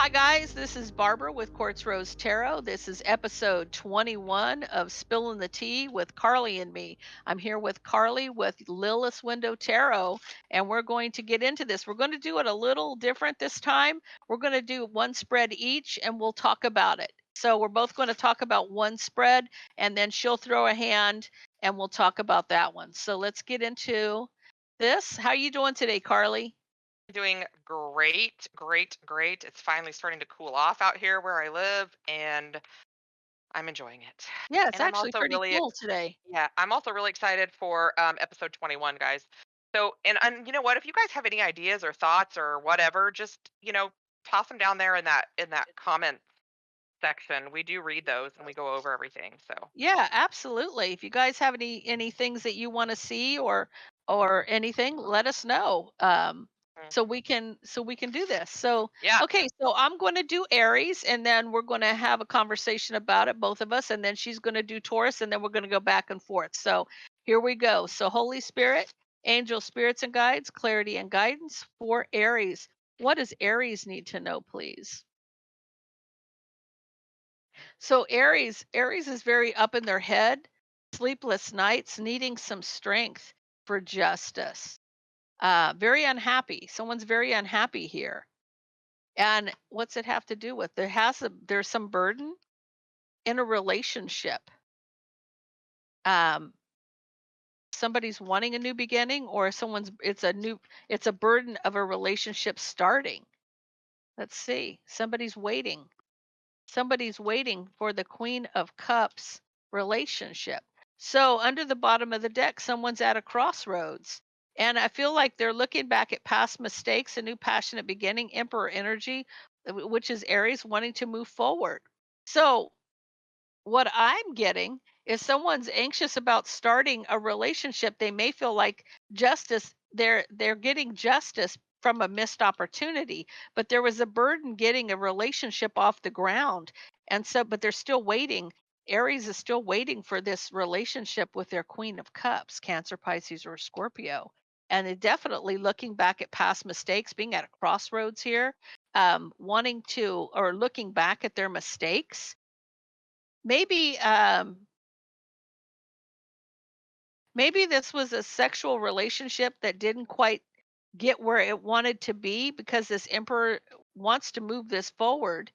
Hi, guys. This is Barbara with Quartz Rose Tarot. This is episode 21 of Spilling the Tea with Carly and me. I'm here with Carly with Lilith Window Tarot, and we're going to get into this. We're going to do it a little different this time. We're going to do one spread each, and we'll talk about it. So we're both going to talk about one spread, and then she'll throw a hand, and we'll talk about that one. So let's get into this. How are you doing today, Carly? Doing great, great, great. It's finally starting to cool off out here where I live, and I'm enjoying it. Yeah, it's And I'm actually also pretty really, cool today. yeah, I'm also really excited for episode 21, guys. So, and you know what? If you guys have any ideas or thoughts or whatever, just toss them down there in that comment section. We do read those and we go over everything. So, Yeah, absolutely. If you guys have any things that you want to see or anything, let us know. So mhm. we can do this. So Yeah, okay, so I'm going to do Aries, and then we're going to have a conversation about it, both of us, and then she's going to do Taurus, and then we're going to go back and forth. So here we go. So Holy Spirit, angel spirits and guides, clarity and guidance for Aries. What does Aries need to know, please? So Aries is very up in their head, sleepless nights, needing some strength for justice. Very unhappy. Someone's very unhappy here. And what's it have to do with? There's some burden in a relationship. Um, Somebody's wanting a new beginning, or someone's it's a burden of a relationship starting. Let's see. Somebody's waiting for the Queen of Cups relationship. So, under the bottom of the deck, someone's at a crossroads. And I feel like they're looking back at past mistakes, a new passionate beginning, Emperor energy, which is Aries wanting to move forward. So, what I'm getting is someone's anxious about starting a relationship. They may feel like they're getting justice from a missed opportunity, but there was a burden getting a relationship off the ground. And so but they're still waiting. Aries is still waiting for this relationship with their Queen of Cups, Cancer, Pisces, or Scorpio. And they're definitely looking back at past mistakes, being at a crossroads here, wanting to or looking back at their mistakes. Maybe maybe this was a sexual relationship that didn't quite get where it wanted to be because this emperor wants to move this forward.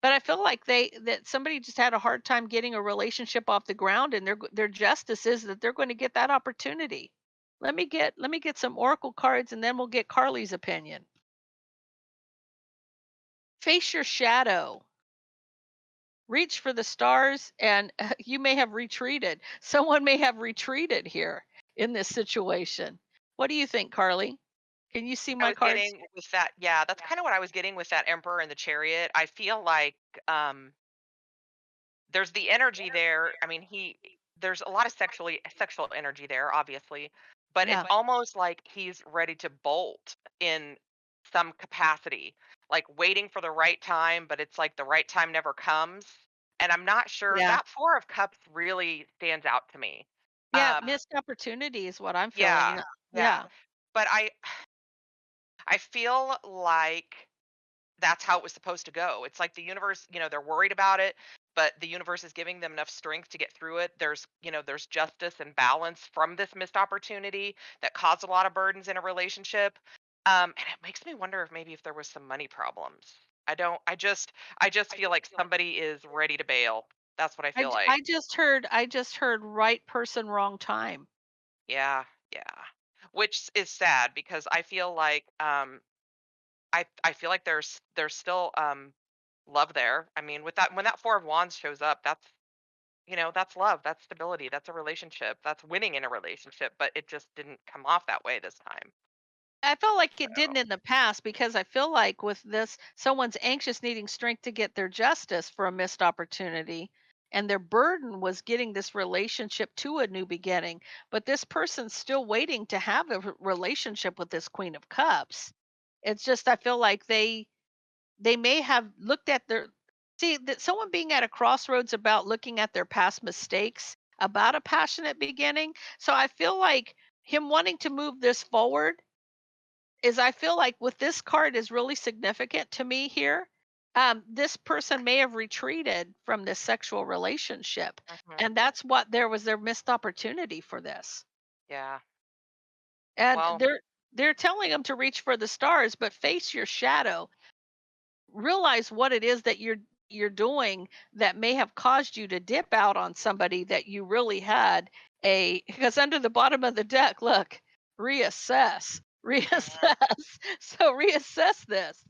But I feel like that somebody just had a hard time getting a relationship off the ground, and their justice is that they're going to get that opportunity. Let me get some oracle cards, and then we'll get Carly's opinion. Face your shadow. Reach for the stars, and you may have retreated. Someone may have retreated here in this situation. What do you think, Carly? Can you see I my was cards? getting with that. Yeah, that's kind of what I was getting with that Emperor and the Chariot. I feel like um there's the energy there. I mean, there's a lot of sexual energy there, obviously, but it's Yeah. almost like he's ready to bolt in some capacity, like waiting for the right time, but it's like the right time never comes. And I'm not sure Yeah. that Four of Cups really stands out to me. Yeah, Um, missed opportunity is what I'm feeling. yeah, yeah. Yeah. But I feel like that's how it was supposed to go. It's like the universe, they're worried about it, but the universe is giving them enough strength to get through it. There's justice and balance from this missed opportunity that caused a lot of burdens in a relationship. And it makes me wonder if maybe if there was some money problems. I don't I just feel like somebody is ready to bail. That's what I feel like. I just heard right person, wrong time. Yeah, yeah. Which is sad because I feel like I feel like there's still love there. I mean, with that when that 4 of wands shows up, that's love, that's stability, that's a relationship, that's winning in a relationship, but it just didn't come off that way this time. I felt like it So, didn't in the past because I feel like with this, someone's anxious, needing strength to get their justice for a missed opportunity. And their burden was getting this relationship to a new beginning. But this person's still waiting to have a relationship with this Queen of Cups. It's just, I feel like they may have looked at their see that someone being at a crossroads about looking at their past mistakes about a passionate beginning. So I feel like him wanting to move this forward, is I feel like with this card is really significant to me here. This person may have retreated from this sexual relationship, Mhm. and that's what there was their missed opportunity for this. Yeah. And Well, they're telling them to reach for the stars, but face your shadow. Realize what it is that you're doing that may have caused you to dip out on somebody that you really had a because under the bottom of the deck, look, reassess, mhm. reassess. So reassess this.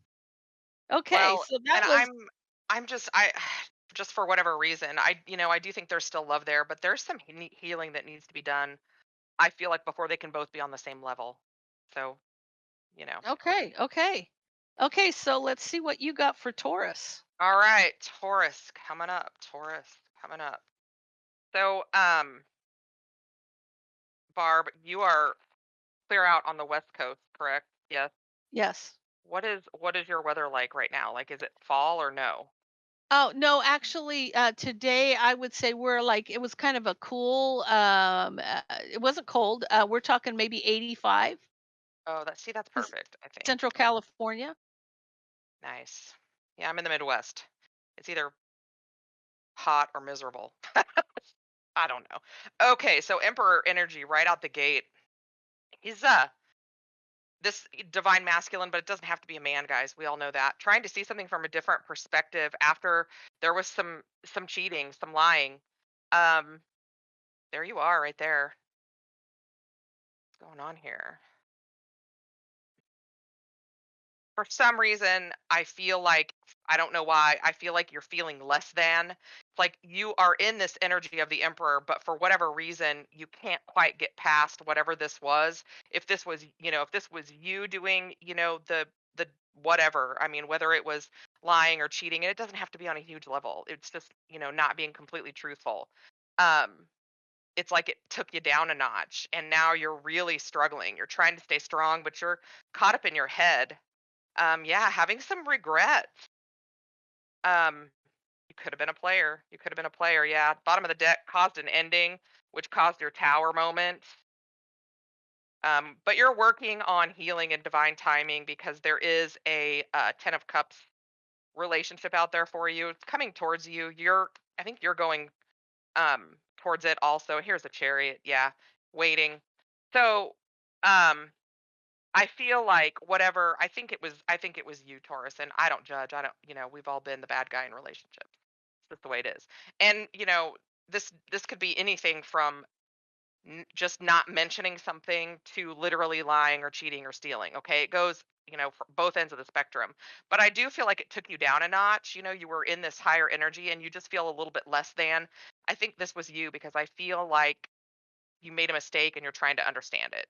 Okay, Well, so and that was I'm just I just for whatever reason, I do think there's still love there, but there's some healing that needs to be done. I feel like before they can both be on the same level. So, you know. okay, okay. Okay, so let's see what you got for Taurus. All right, Taurus coming up. Taurus coming up. So, Barb, you are clear out on the West Coast, correct? Yes. Yes. What is your weather like right now? Like, is it fall or no? Oh, no, actually, today I would say we're like it was kind of a cool, it wasn't cold. We're talking maybe 85. Oh, that's Is perfect, I think. Central California? Nice. Yeah, I'm in the Midwest. It's either hot or miserable. I don't know. Okay, so Emperor energy right out the gate. He's this divine masculine, but it doesn't have to be a man, guys. We all know that. Trying to see something from a different perspective after there was some cheating, some lying. Um, there you are right there. What's going on here? For some reason, I feel like I don't know why, I feel like you're feeling less than. It's like you are in this energy of the emperor, but for whatever reason, you can't quite get past whatever this was. If this was you doing, the whatever, I mean, whether it was lying or cheating, and it doesn't have to be on a huge level. It's just, not being completely truthful. Um, it's like it took you down a notch and now you're really struggling. You're trying to stay strong, but you're caught up in your head. Yeah, having some regret. Um, you could have been a player. You could have been a player. Yeah, bottom of the deck caused an ending, which caused your tower moment. But you're working on healing and divine timing because there is a Ten of Cups relationship out there for you. It's coming towards you. I think you're going towards it also. Here's a chariot. Yeah, waiting. So, um, I feel like whatever I think it was you, Taurus, and I don't judge. I don't, we've all been the bad guy in relationships. It's just the way it is. And, this could be anything from just not mentioning something to literally lying or cheating or stealing. Okay? It goes, for both ends of the spectrum. But I do feel like it took you down a notch. You were in this higher energy and you just feel a little bit less than. I think this was you because I feel like you made a mistake and you're trying to understand it.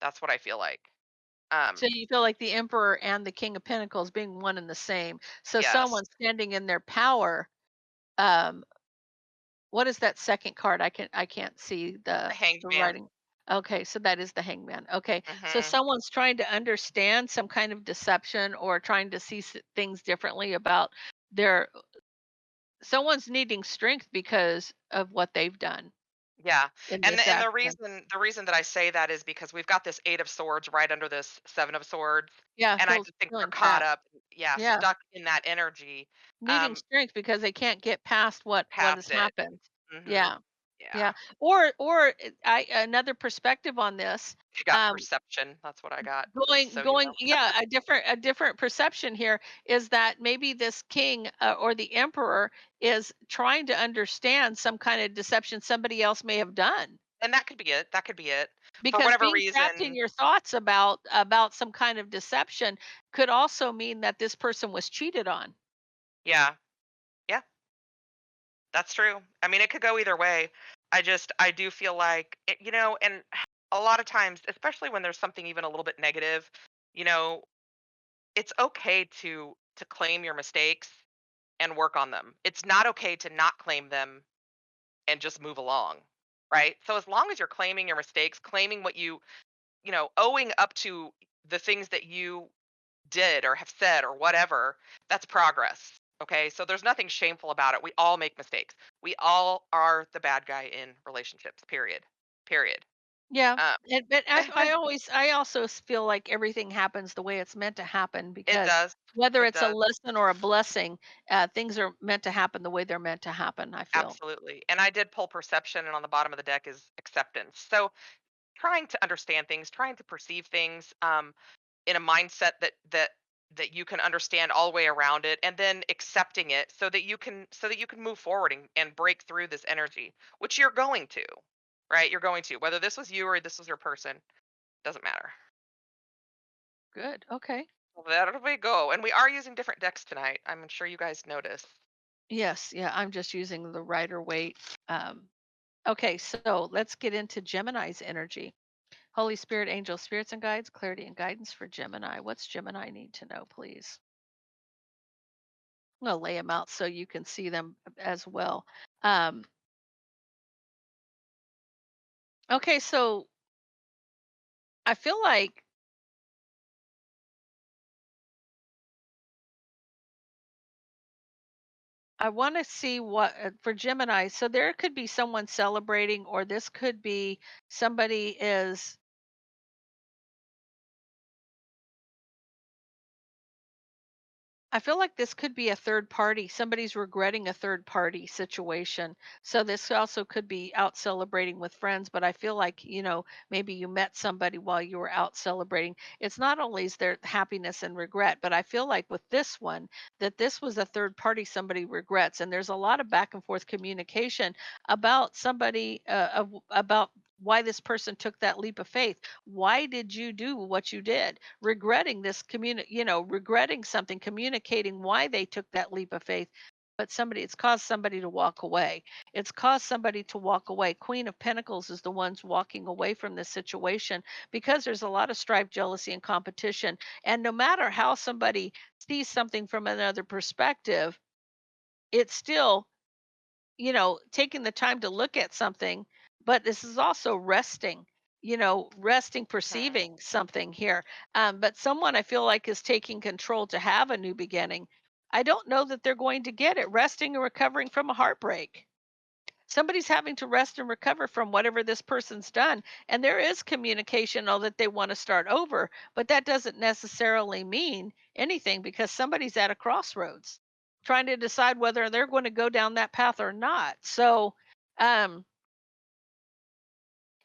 That's what I feel like. So Um, you feel like the Emperor and the King of Pentacles being one and the same. So yes. someone standing in their power, um, what is that second card? I can't see The the Hanged Man. writing. Okay, so that is the Hangman. Okay, so Mhm. someone's trying to understand some kind of deception or trying to see things differently about their someone's needing strength because of what they've done Yeah. in And this the action. reason that I say that is because we've got this 8 of swords right under this 7 of swords, Yeah, and I feels just think they're feeling caught trapped. up, yeah, Yeah, stuck in that energy, needing um, strength because they can't get past what has past it. happened. Mhm. Yeah. Yeah. Yeah. Or I another perspective on this, You got um, perception, that's what I got, just going so you going know. yeah, a different perception here is that maybe this king, or the emperor is trying to understand some kind of deception somebody else may have done. And that could be it, that could be it. For Because whatever being trapped in reason, your thoughts about some kind of deception could also mean that this person was cheated on. yeah, yeah, that's true. I mean, it could go either way. I do feel like, and a lot of times, especially when there's something even a little bit negative, you know, it's okay to claim your mistakes and work on them. It's not okay to not claim them and just move along, right? So as long as you're claiming your mistakes, claiming what owing up to the things that you did or have said or whatever, that's progress. Okay? So there's nothing shameful about it. We all make mistakes. We all are the bad guy in relationships, period. Period. Yeah, Um, but I also feel like everything happens the way it's meant to happen it because does. whether It it's a does. lesson or a blessing, things are meant to happen the way they're meant to happen, I feel. Absolutely. And I did pull perception, and on the bottom of the deck is acceptance. So trying to understand things, trying to perceive things, in a mindset that you can understand all the way around it, and then accepting it so that you can move forward and break through this energy, which you're going to, right? You're going to, whether this was you or this was your person, doesn't matter. Good. Okay. So there we go. And we are using different decks tonight. I'm sure you guys noticed. Yes, yeah, I'm just using the Rider Waite. Okay, so let's get into Gemini's energy. Holy Spirit, angels, spirits, and guides, clarity and guidance for Gemini. What's Gemini need to know, please? I'm going to lay them out so you can see them as well. Um, okay, so I feel like I want to see what for Gemini. So there could be someone celebrating, or this could be somebody is I feel like this could be a third party. Somebody's regretting a third party situation. So this also could be out celebrating with friends, but I feel like, maybe you met somebody while you were out celebrating. It's not only is there happiness and regret, but I feel like with this one that this was a third party somebody regrets, and there's a lot of back and forth communication about somebody about why this person took that leap of faith. Why did you do what you did? Regretting regretting something, communicating why they took that leap of faith. But it's caused somebody to walk away. It's caused somebody to walk away. Queen of Pentacles is the ones walking away from this situation because there's a lot of strife, jealousy, and competition. And no matter how somebody sees something from another perspective, it's still taking the time to look at something, but this is also resting, resting, Mhm. perceiving something here. But someone I feel like is taking control to have a new beginning. I don't know that they're going to get it. Resting and recovering from a heartbreak. Somebody's having to rest and recover from whatever this person's done. And there is communication, all that they want to start over, but that doesn't necessarily mean anything because somebody's at a crossroads trying to decide whether they're going to go down that path or not. So, um,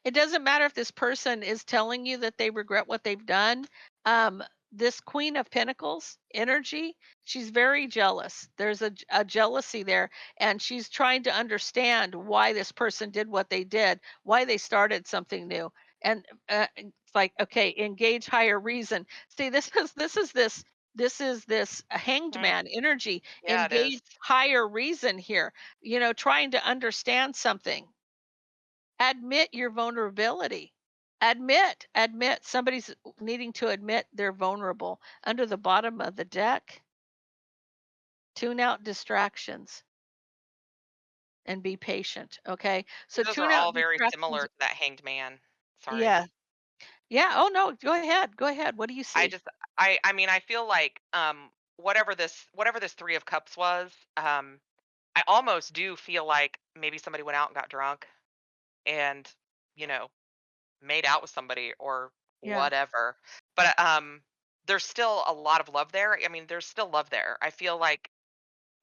it doesn't matter if this person is telling you that they regret what they've done. Um, this Queen of Pentacles energy, she's very jealous. There's a jealousy there, and she's trying to understand why this person did what they did, why they started something new. And it's like, okay, engage higher reason. See, this is this hanged Mhm. man energy. Yeah, it is. Engage higher reason here. Trying to understand something. Admit your vulnerability. Admit. Somebody's needing to admit they're vulnerable. Under the bottom of the deck, tune out distractions and be patient. Okay. So Those are tune out all very distractions. similar to that hanged man. Sorry. Yeah. Yeah. Oh, no. Go ahead. Go ahead. What do you I see? just I mean, I feel like whatever this 3 of cups was, I almost do feel like maybe somebody went out and got drunk and, you know, made out with somebody or Yeah. whatever. But there's still a lot of love there. I mean, there's still love there. I feel like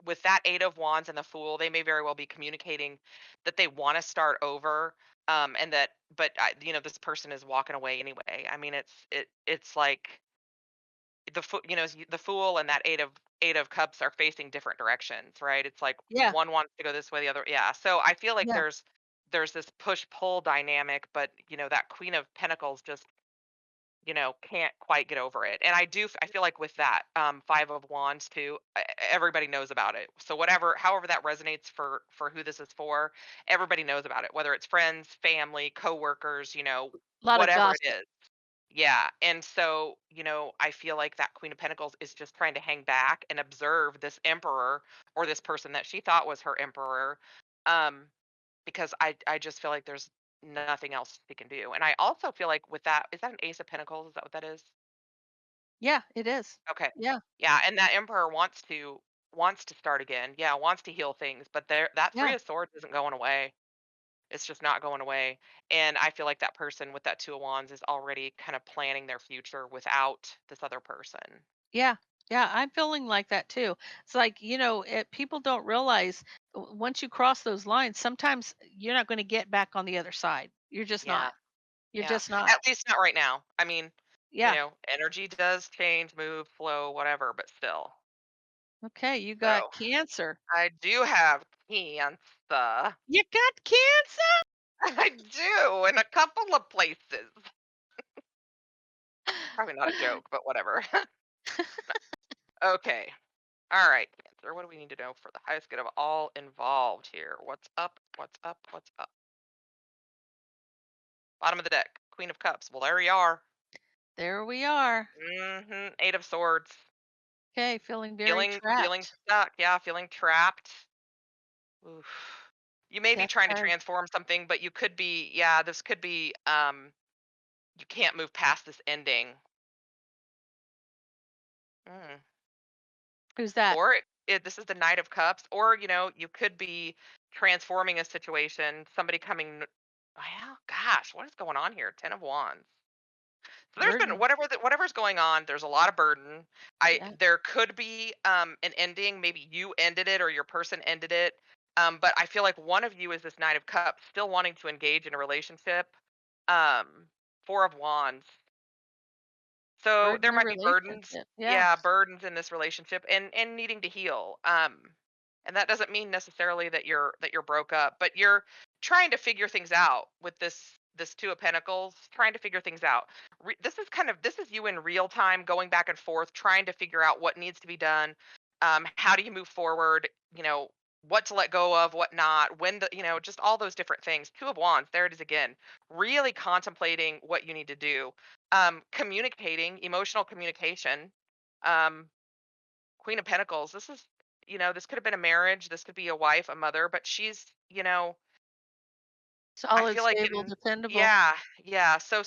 with that 8 of wands and the fool, they may very well be communicating that they want to start over, and that but this person is walking away anyway. I mean, it's like the fool and that 8 of cups are facing different directions, right? It's like Yeah. one wants to go this way, the other, yeah. So I feel like Yeah. there's this push pull dynamic, but that queen of pentacles just can't quite get over it. And I feel like with that 5 of wands too, everybody knows about it. So however that resonates for who this is for, everybody knows about it, whether it's friends, family, coworkers, A lot of whatever it gossip. is. Yeah, and so, I feel like that Queen of Pentacles is just trying to hang back and observe this emperor or this person that she thought was her emperor, um, because I just feel like there's nothing else she can do. And I also feel like with that, is that an Ace of Pentacles? Is that what that is? Yeah, it is. Okay. Yeah. Yeah, and that emperor wants to start again. Yeah, wants to heal things, but that Three Yeah. of Swords isn't going away. It's just not going away. And I feel like that person with that 2 of wands is already kind of planning their future without this other person. Yeah. Yeah, I'm feeling like that too. It's like, people don't realize once you cross those lines, sometimes you're not going to get back on the other side. You're just Yeah. not. You're Yeah. just not. At least not right now. I mean, Yeah. energy does change, move, flow, whatever, but still. Okay, you got So, Cancer. I do have Cancer. You got Cancer? I do in a couple of places. Probably not a joke, but whatever. Okay. All right, Cancer. What do we need to know for the highest good of all involved here? What's up? What's up? What's up? Bottom of the deck, Queen of Cups. Well, there you are. There we are. 8 of Swords. Okay, feeling very Feeling trapped. stuck. Yeah, feeling trapped. Oof. You may be Death trying to card. transform something, but you could be. Yeah, this could be. You can't move past this ending. Mm. Who's that? Or this is the Knight of Cups, or you could be transforming a situation. Somebody coming. Well, gosh, what is going on here? 10 of Wands. So there's been Burden. whatever's going on. There's a lot of burden. Yeah. There could be an ending. Maybe you ended it or your person ended it. But I feel like one of you is this Knight of Cups, still wanting to engage in a relationship. Um, 4 of Wands. So there Burden or might be burdens, relationship. Yeah. yeah, burdens in this relationship and needing to heal. And that doesn't mean necessarily that you're broke up, but you're trying to figure things out with this 2 of Pentacles, trying to figure things out. This is you in real time going back and forth trying to figure out what needs to be done. How do you move forward, what to let go of, what not, when the, just all those different things. 2 of Wands, there it is again. Really contemplating what you need to do, communicating, emotional communication. um Queen of Pentacles, this is, this could have been a marriage, this could be a wife, a mother, but she's, I Solid, feel like stable, in, dependable. yeah, yeah. So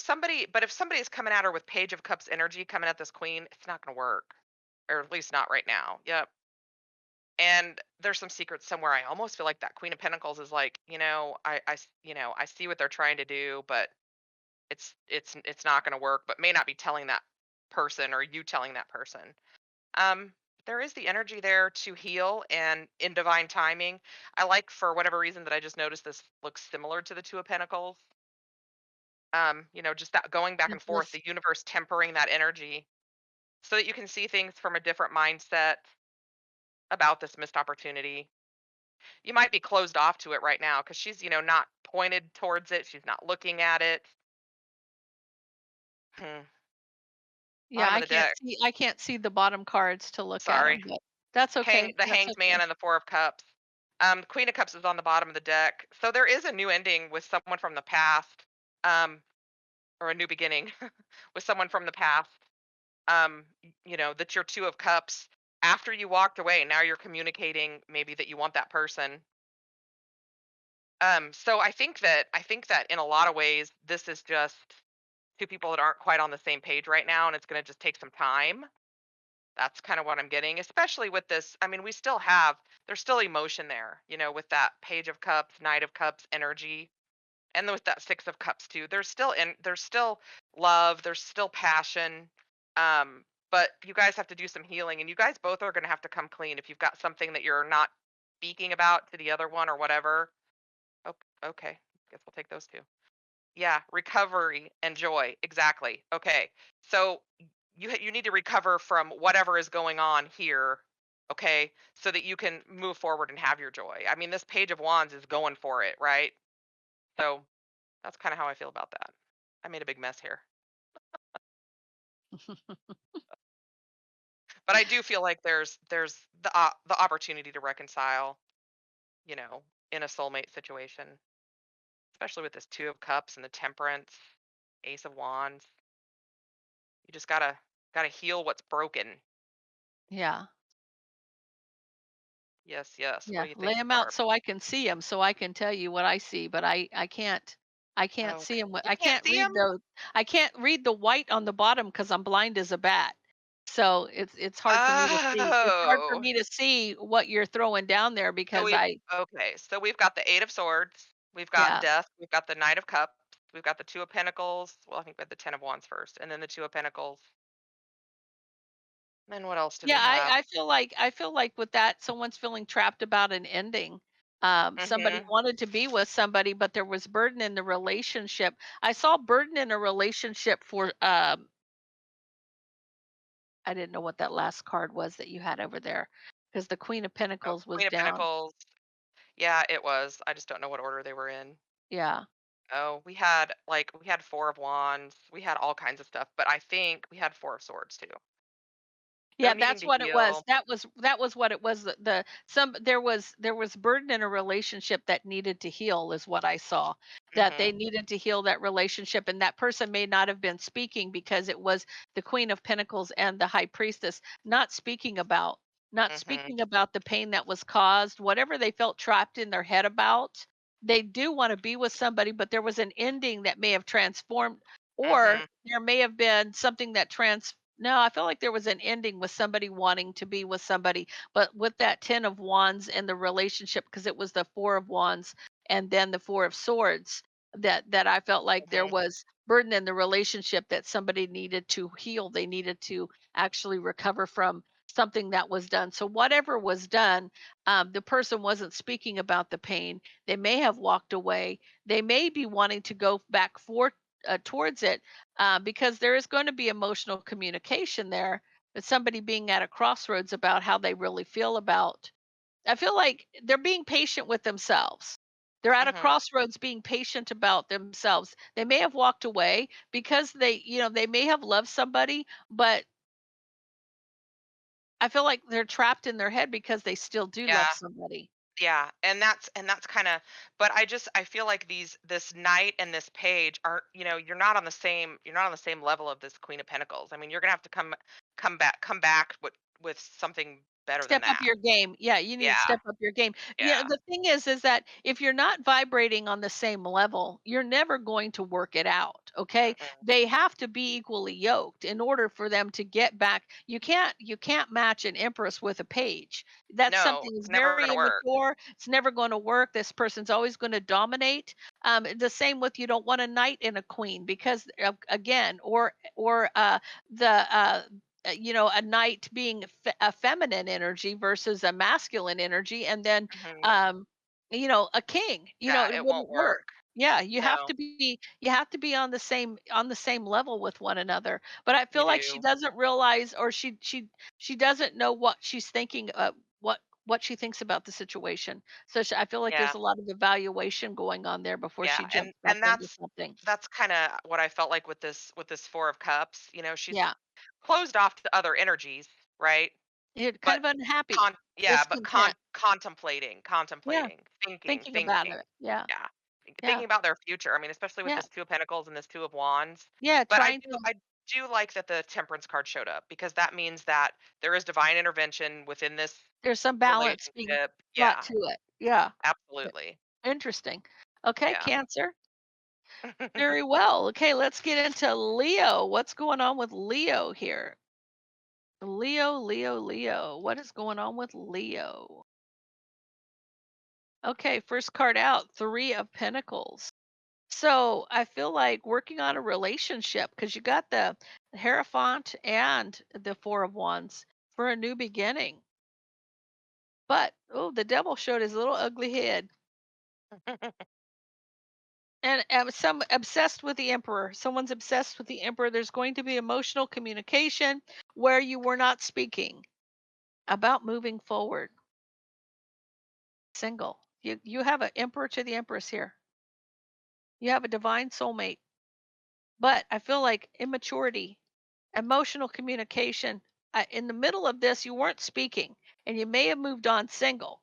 but if somebody is coming at her with Page of Cups energy coming at this queen, it's not going to work, or at least not right now. Yep. And there's some secrets somewhere. I almost feel like that Queen of Pentacles is like, I see what they're trying to do, but it's not going to work, but may not be telling that person or you telling that person. Um, there is the energy there to heal and in divine timing. I like, for whatever reason, that I just noticed this looks similar to the 2 of Pentacles. Just that going back It and forth, does. the universe tempering that energy so that you can see things from a different mindset about this missed opportunity. You might be closed off to it right now because she's, not pointed towards it. She's not looking at it. Hmm. Yeah, Bottom of I the can't deck. see I can't see the bottom cards to look at Sorry. them, but that's okay. The That's Hanged Man okay. and the 4 of Cups. Queen of Cups is on the bottom of the deck. So there is a new ending with someone from the past, um, or a new beginning with someone from the past. That's your 2 of Cups. After you walked away, now you're communicating maybe that you want that person. So I think that in a lot of ways, this is just 2 people that aren't quite on the same page right now, and it's gonna just take some time. That's kind of what I'm getting, especially with this. I mean, there's still emotion there, with that Page of Cups, Knight of Cups energy, and then with that 6 of Cups too. There's still love, there's still passion. But you guys have to do some healing, and you guys both are going to have to come clean if you've got something that you're not speaking about to the other one or whatever. Okay, guess we'll take those two. Yeah, recovery and joy. Exactly. Okay. So you need to recover from whatever is going on here, okay? So that you can move forward and have your joy. I mean, this Page of Wands is going for it, right? So that's kind of how I feel about that. I made a big mess here. But I do feel like there's the opportunity to reconcile, you know, in a soulmate situation, especially with this 2 of Cups and the Temperance, Ace of Wands. You just gotta heal what's broken. Yeah. Yes, yes. What Yeah, do you lay think, them out Barb? so I can see them, so I can tell you what I see, but I can't see Okay. them. You I can't can't see read them? the white on the bottom because 'cause I'm blind as a bat. So it's hard for me to see. It's hard for Oh. me to see what you're throwing down there So because we've I Okay, so we've got the 8 of Swords. We've got Yeah. Death, we've got the Knight of Cups, we've got the Two of Pentacles. Well, I think we had the Ten of Wands first, and then the Two of Pentacles. Then what else do Yeah, we have? I feel like with that, someone's feeling trapped about an ending. Somebody Mhm. wanted to be with somebody, but there was burden in the relationship. I saw burden in a relationship for I didn't know what that last card was that you had over there because the Queen of Oh, Pentacles was Queen of down. Pentacles. Yeah, it was. I just don't know what order they were in. Yeah. Oh, we had Four of Wands, we had all kinds of stuff, but I think we had Four of Swords too. So Yeah, needing that's to what it was. heal. That was what it was. The some there was burden in a relationship that needed to heal is what I saw. That they Mhm. needed to heal that relationship, and that person may not have been speaking because it was the Queen of Pentacles and the High Priestess not Mhm. speaking about the pain that was caused, whatever they felt trapped in their head about. They do want to be with somebody, but there was an ending that may have transformed, or Mhm. there may have been something that trans no, I feel like there was an ending with somebody wanting to be with somebody, but with that 10 of wands and the relationship, because it was the 4 of wands and then the 4 of swords, that I felt like there Mhm. was burden in the relationship that somebody needed to heal. They needed to actually recover from something that was done. So whatever was done, the person wasn't speaking about the pain. They may have walked away. They may be wanting to go back for towards it, because there is going to be emotional communication there. But somebody being at a crossroads about how they really feel about. I feel like they're being patient with themselves. They're at a Mhm. crossroads being patient about themselves. They may have walked away because they may have loved somebody, but I feel like they're trapped in their head because they still do love Yeah. somebody. Yeah, and that's kinda, but I feel like this Knight and this Page aren't, you're not on the same level of this Queen of Pentacles. I mean, you're gonna have to come back with something better than Step up that. your game. Yeah, you need to Yeah. step up your game. Yeah, Yeah. the thing is that if you're not vibrating on the same level, you're never going to work it out, okay? Mm-mm. They have to be equally yoked in order for them to get back. You can't match an empress with a page. That's No, something it's that's never very gonna work. immature. It's never going to work. This person's always going to dominate. The same with you don't want a knight and a queen because again, or a knight being a feminine energy versus a masculine energy, and then Mhm. um a king, Yeah, it it won't wouldn't work. work. Yeah, you have No, to be on the same level with one another, but I you feel like she do. doesn't realize, or she doesn't know what she's thinking, what she thinks about the situation. So I feel like Yeah. there's a lot of evaluation going on there before Yeah, she and jumps back and into that's something. that's kinda what I felt like with this Four of Cups. She's Yeah, closed off to other energies, right? you're kind But of unhappy, yeah, but discontent. contemplating, Yeah. thinking, Thinking about thinking. it. Yeah. Yeah. Yeah. Thinking about their future. I mean, especially with Yeah. this Two of Pentacles and this Two of Wands. Yeah, But trying to I do like that the Temperance card showed up because that means that there is divine intervention within this there's some balance being relationship. brought Yeah, to it. Yeah. I absolutely. interesting. Okay, Yeah. Cancer. Very well. Okay, let's get into Leo. What's going on with Leo here? Leo, Leo, Leo. What is going on with Leo? Okay, first card out, 3 of Pentacles. So, I feel like working on a relationship because you got the Hierophant and the 4 of Wands for a new beginning. But, oh, the devil showed his little ugly head. And some obsessed with the emperor. Someone's obsessed with the emperor. There's going to be emotional communication where you were not speaking about moving forward. Single. You have an emperor to the empress here. You have a divine soulmate. But I feel like immaturity, emotional communication. In the middle of this, you weren't speaking, and you may have moved on single.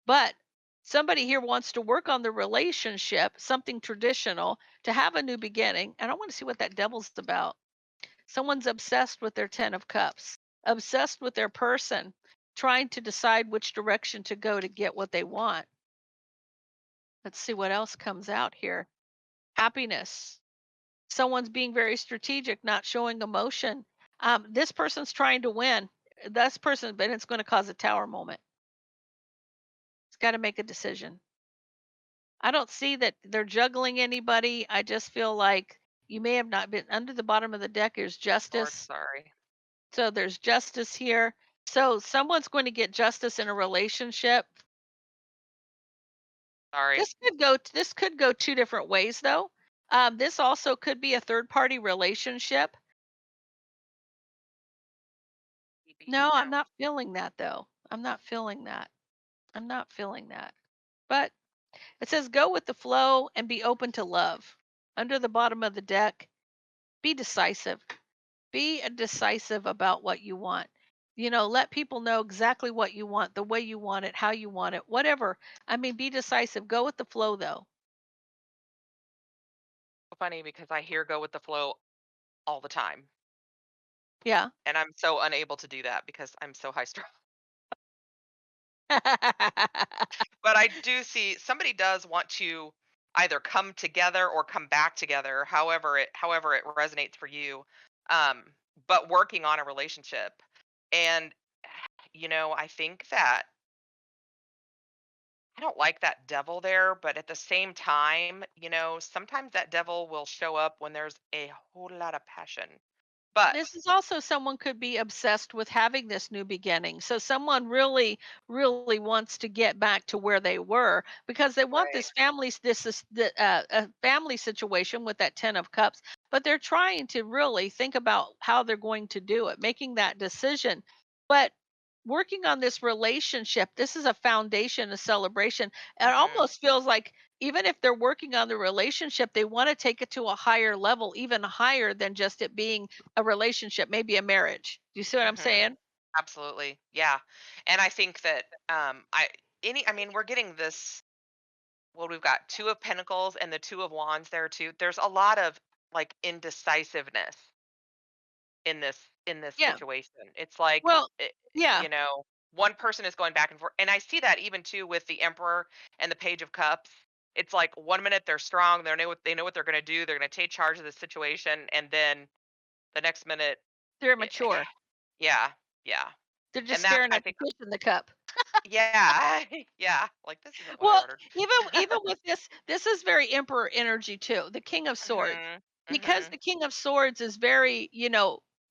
But somebody here wants to work on the relationship, something traditional, to have a new beginning. And I want to see what that devil's about. Someone's obsessed with their 10 of cups, obsessed with their person, trying to decide which direction to go to get what they want. Let's see what else comes out here. Happiness. Someone's being very strategic, not showing emotion. This person's trying to win. This person, but it's going to cause a tower moment. It's got to make a decision. I don't see that they're juggling anybody. I just feel like you may have not been under the bottom of the deck is Lord, justice. sorry. So there's justice here. So someone's going to get justice in a relationship. Sorry. This could go two different ways though. This also could be a third party relationship. Maybe. No, I'm No. not feeling that though. I'm not feeling that. I'm not feeling that. But it says go with the flow and be open to love. Under the bottom of the deck, be decisive. Be decisive about what you want. Let people know exactly what you want, the way you want it, how you want it, whatever. I mean, be decisive. Go with the flow though. So funny because I hear go with the flow all the time. Yeah. And I'm so unable to do that because I'm so high strung. But I do see somebody does want to either come together or come back together, however it resonates for you. Um, but working on a relationship. And I think that I don't like that devil there, but at the same time, sometimes that devil will show up when there's a whole lot of passion. But This is also someone could be obsessed with having this new beginning. So someone really, really wants to get back to where they were because they want right. this this is the a family situation with that 10 of cups, but they're trying to really think about how they're going to do it, making that decision. But working on this relationship, this is a foundation, a celebration. It Mhm. almost feels like even if they're working on the relationship, they want to take it to a higher level, even higher than just it being a relationship, maybe a marriage. Do you see what I'm Mhm. saying? Absolutely. Yeah. And I think that I mean we're getting this. Well, we've got 2 of Pentacles and the 2 of Wands there too. There's a lot of, like, indecisiveness in this Yeah. situation. It's like, Well, yeah, one person is going back and forth, and I see that even too with the Emperor and the Page of Cups. It's like one minute they're strong, they know what they're gonna do, they're gonna take charge of the situation, and then the next minute, they're eh, immature. yeah, yeah. They're just And that's staring I at the think fish in the cup. yeah, yeah, like, "This isn't what I Well, ordered." even with this is very emperor energy too, the King of Swords. Mhm, Because mhm, the King of Swords is very,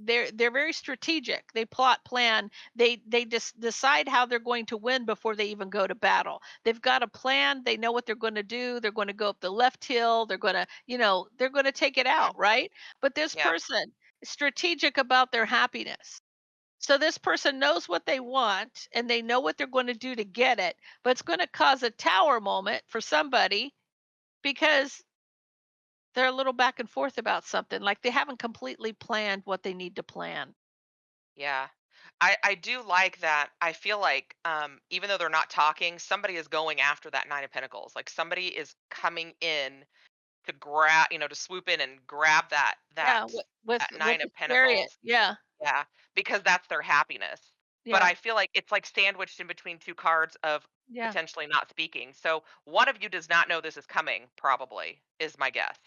they're very strategic. They plot, plan. They just decide how they're going to win before they even go to battle. They've got a plan. They know what they're going to do. They're going to go up the left hill. They're going to take it mhm, out, right? But this yeah, person is strategic about their happiness. So this person knows what they want and they know what they're going to do to get it, but it's going to cause a tower moment for somebody because they're a little back and forth about something. Like they haven't completely planned what they need to plan. yeah. I do like that. I feel like, even though they're not talking, somebody is going after that 9 of Pentacles, like, somebody is coming in to to swoop in and grab Yeah, that with 9 the of chariot. Pentacles. Yeah. Yeah, because that's their happiness. But Yeah. I feel like it's, like, sandwiched in between 2 cards of Yeah. potentially not speaking. So, one of you does not know this is coming, probably, is my guess.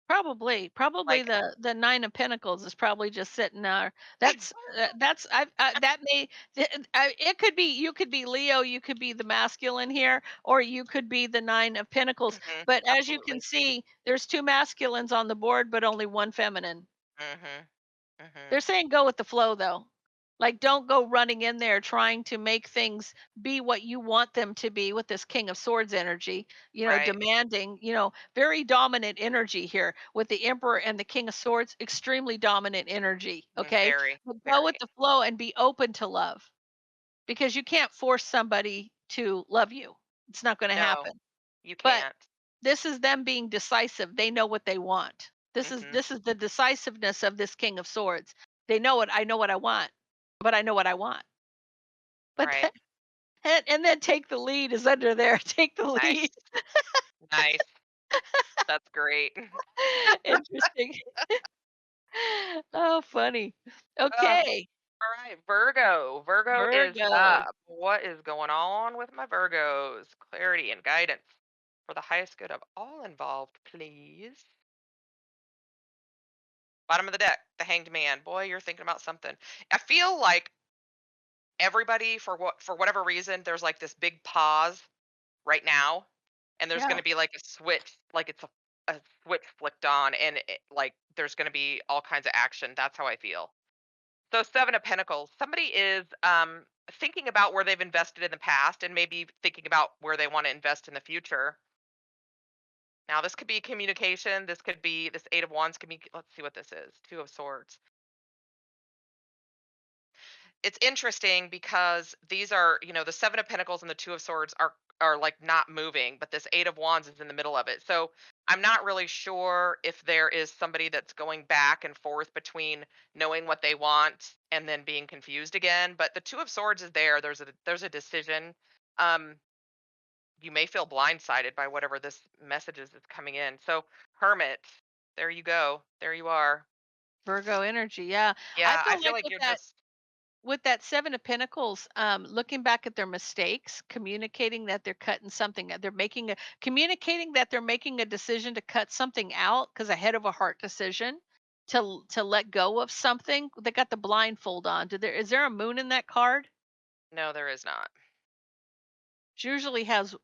Probably Like the 9 of pentacles is probably just sitting there. That's that may it could be you could be Leo, you could be the masculine here, or you could be the 9 of pentacles. mhm, But as you can absolutely. see, there's 2 masculines on the board, but only 1 feminine. Mhm, mhm. They're saying go with the flow though. Like don't go running in there trying to make things be what you want them to be with this King of Swords energy, Right. demanding, very dominant energy here with the Emperor and the King of Swords, extremely dominant energy. Mm, Okay. very, But go with very. the flow and be open to love because you can't force somebody to love you. It's not going to No, happen. you But can't. this is them being decisive. They know what they want. This is Mhm. this is the decisiveness of this King of Swords. They know what I know what I want, but I know what I want. But Right. and then take the lead is under there. Take the Nice. lead. Nice. That's great. Interesting. Oh, funny. Oh, Okay, alright, Virgo. Virgo is Virgo. up. What is going on with my Virgos? Clarity and guidance for the highest good of all involved, please. Bottom of the deck, the Hanged Man. Boy, you're thinking about something. I feel like everybody, for whatever reason, there's like this big pause right now, and there's going Yeah. to be like a switch, like it's a switch flicked on, and like there's going to be all kinds of action. That's how I feel. So 7 of Pentacles, somebody is thinking about where they've invested in the past and maybe thinking about where they want to invest in the future. Now, this could be communication. This could be this 8 of Wands. Could be, let's see what this is. 2 of Swords. It's interesting because these are, the 7 of Pentacles and the 2 of Swords are like not moving, but this 8 of Wands is in the middle of it. So I'm not really sure if there is somebody that's going back and forth between knowing what they want and then being confused again. But the 2 of Swords is there. There's a decision. Um, you may feel blindsided by whatever this message is that's coming in. So Hermit, there you go. There you are. Virgo energy. Yeah. I Yeah, I feel feel like like you're just with that 7 of Pentacles, looking back at their mistakes, communicating that they're cutting something, they're making a communicating that they're making a decision to cut something out because a head of a heart decision to let go of something. They got the blindfold on. Is there a moon in that card? no, there is not. It usually has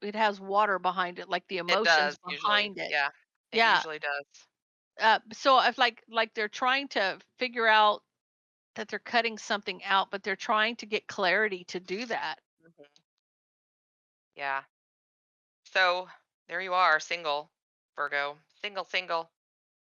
water behind it, like the It emotions does usually. behind it. Yeah, it Yeah. usually does. So if like they're trying to figure out that they're cutting something out, but they're trying to get clarity to do that. Mhm. Yeah. So there you are, single, Virgo. Single, single.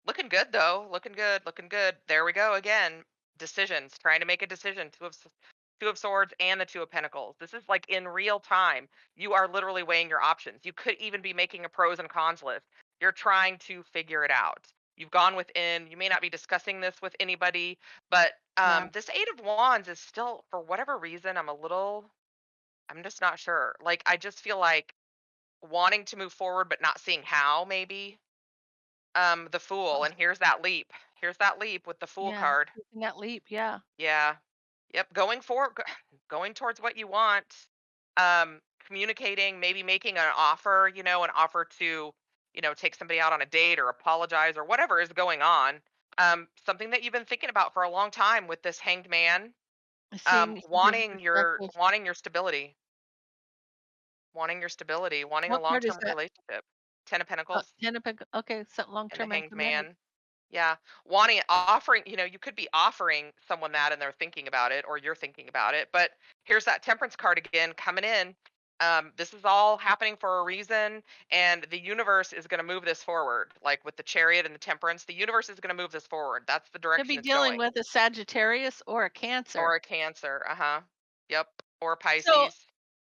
Looking good though. Looking good. Looking good. There we go again. Decisions. Trying to make a decision. Two of Swords and the Two of Pentacles. This is like in real time. You are literally weighing your options. You could even be making a pros and cons list. You're trying to figure it out. You've gone within. You may not be discussing this with anybody, but Yeah. this Eight of Wands is still, for whatever reason, I'm just not sure. Like, I just feel like wanting to move forward, but not seeing how, maybe. The Fool, and here's that leap. Here's that leap with the Fool Yeah, card. taking that leap, yeah. Yeah. Yep, going for going towards what you want. Communicating, maybe making an offer, an offer to, take somebody out on a date or apologize or whatever is going on. Something that you've been thinking about for a long time with this Hanged Man. Seeing his perspective. Wanting your stability, wanting a What card is long-term that? relationship. 10 of Oh, Pentacles 10 of okay, so and the long-term and Hanged committed. Man. Yeah, offering, you could be offering someone that and they're thinking about it or you're thinking about it. But here's that Temperance card again coming in. This is all happening for a reason, and the universe is going to move this forward. Like with the Chariot and the Temperance, the universe is going to move this forward. That's the Could be direction it's dealing going. with a Sagittarius or a Or Cancer. a Cancer, uh-huh. Yep, or So Pisces.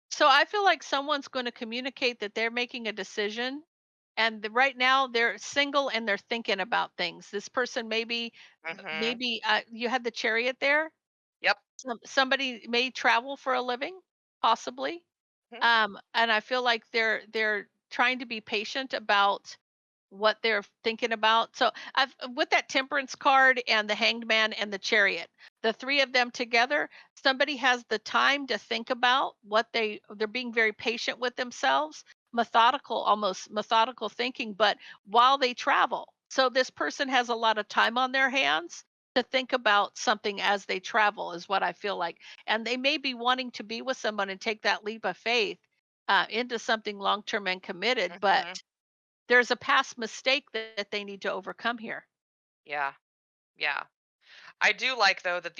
so I feel like someone's gonna communicate that they're making a decision, and right now they're single and they're thinking about things. This person Mhm. maybe, you had the Chariot there? Yep. Somebody may travel for a living, possibly. Mhm. And I feel like they're trying to be patient about what they're thinking about. So I've with that temperance card and the hanged man and the chariot, the three of them together, somebody has the time to think about what they're being very patient with themselves, methodical, almost methodical thinking, but while they travel. So this person has a lot of time on their hands to think about something as they travel is what I feel like. And they may be wanting to be with someone and take that leap of faith into something long term and committed, but Mhm. there's a past mistake that they need to overcome here. Yeah. Yeah. I do like though that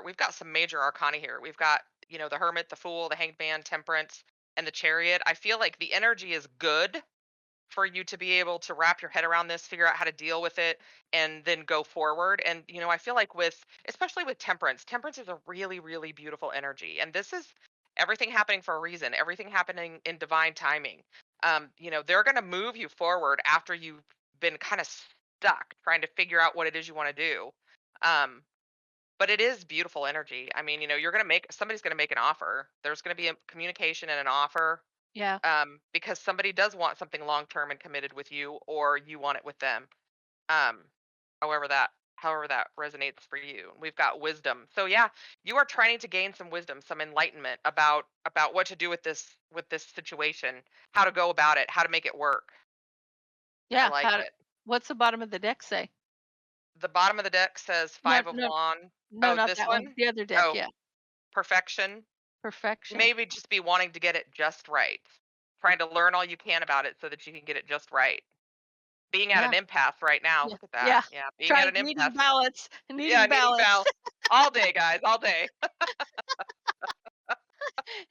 we've got some major arcana here. We've got, the Hermit, the Fool, the Hanged Man, Temperance, and the Chariot. I feel like the energy is good for you to be able to wrap your head around this, figure out how to deal with it, and then go forward. And, I feel like especially with Temperance, Temperance is a really, really beautiful energy. And this is everything happening for a reason, everything happening in divine timing. They're going to move you forward after you've been kind of stuck trying to figure out what it is you want to do. Um, but it is beautiful energy. I mean, somebody's going to make an offer. There's going to be a communication and an offer, Yeah. because somebody does want something long term and committed with you, or you want it with them. Um, however that resonates for you. We've got wisdom. So yeah, you are trying to gain some wisdom, some enlightenment about what to do with this situation, how to go about it, how to make it work. I Yeah. like it. What's the bottom of the deck say? The bottom of the deck says No, Five of no, Wand. no, Oh, not this that one. one? The other deck. Oh, Yeah. perfection. Perfection. Maybe just be wanting to get it just right. trying to learn all you can about it so that you can get it just right. Being at an Yeah. impasse right now, Yeah. look at that. Yeah. Yeah, being at Trying an needing impasse. balance, Yeah, needing needing balance. balance all day, guys, all day.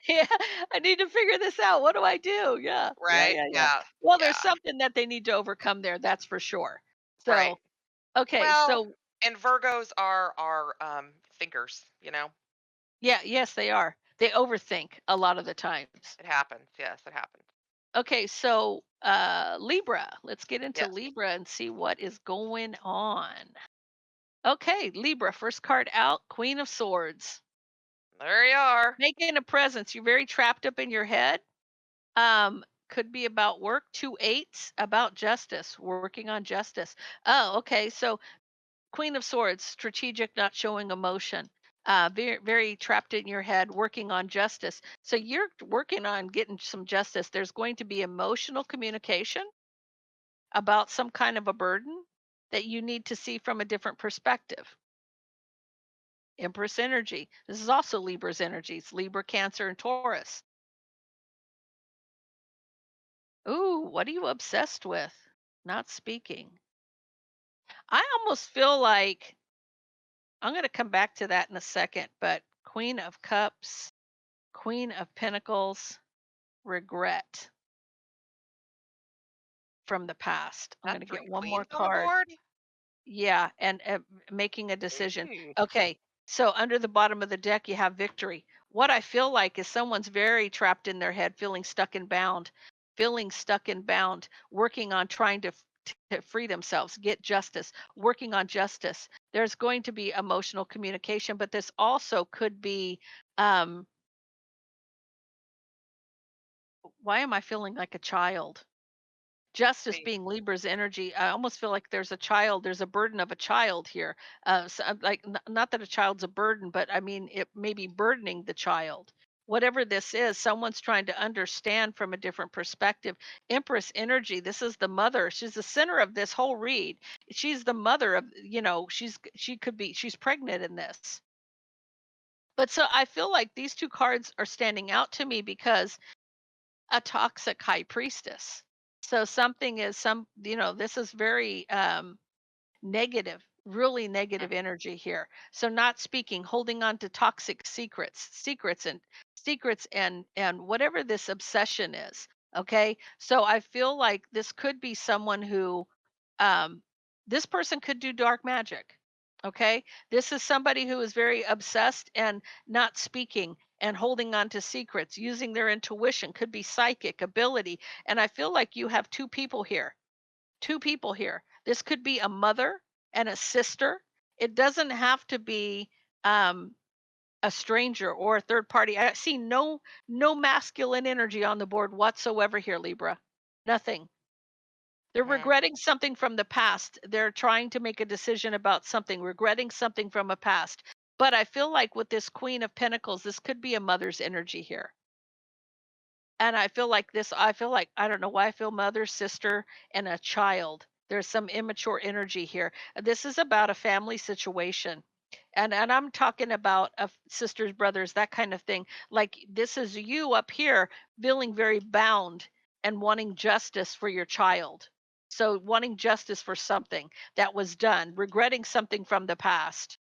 Yeah, I need to figure this out. What do I do? Yeah. Yeah, Right? yeah, yeah. Yeah. Well, there's Yeah. something that they need to overcome there, that's for sure. Right. So, okay, Well, so and Virgos are thinkers, you know? yeah, yes, they are. They overthink a lot of the times. It happens. Yes, it happens. Okay, so Libra. Let's get into Yes. Libra and see what is going on. Okay, Libra, first card out, Queen of Swords. There you are. Making a presence. You're very trapped up in your head. Could be about work. Two eights about justice, working on justice. Oh, okay. So Queen of Swords, strategic, not showing emotion. Very, very trapped in your head, working on justice. So you're working on getting some justice. There's going to be emotional communication about some kind of a burden that you need to see from a different perspective. Empress energy. This is also Libra's energy. It's Libra, Cancer, and Taurus. Ooh, what are you obsessed with? Not speaking. I almost feel like I'm going to come back to that in a second, but Queen of Cups, Queen of Pentacles, regret from the past. I'm That going to get three one more queens on the card. board? Yeah, and making a decision. Ooh. Okay, so under the bottom of the deck, you have victory. What I feel like is someone's very trapped in their head, feeling stuck and bound, working on trying to free themselves, get justice, working on justice. There's going to be emotional communication, but this also could be. Um, why am I feeling like a child? Justice See, being Libra's energy, I almost feel like there's a burden of a child here. So like, not that a child's a burden, but I mean, it may be burdening the child. Whatever this is, someone's trying to understand from a different perspective. Empress energy, this is the mother. She's the center of this whole read. She's the mother of, she's pregnant in this. But so I feel like these two cards are standing out to me because a toxic high priestess. So something is this is very negative, really mm, negative energy here. So not speaking, holding on to toxic secrets and whatever this obsession is. Okay? So I feel like this could be someone who um this person could do dark magic. Okay? This is somebody who is very obsessed and not speaking and holding on to secrets, using their intuition, could be psychic ability. And I feel like you have two people here. Two people here. This could be a mother and a sister. It doesn't have to be um, a stranger or a third party. I see no masculine energy on the board whatsoever here, Libra. Nothing. They're mm. regretting something from the past. They're trying to make a decision about something, regretting something from a past. But I feel like with this Queen of Pentacles, this could be a mother's energy here. And I feel like I don't know why I feel mother, sister, and a child. There's some immature energy here. This is about a family situation. And I'm talking about sisters, brothers, that kind of thing. Like this is you up here feeling very bound and wanting justice for your child. So wanting justice for something that was done, regretting something from the past.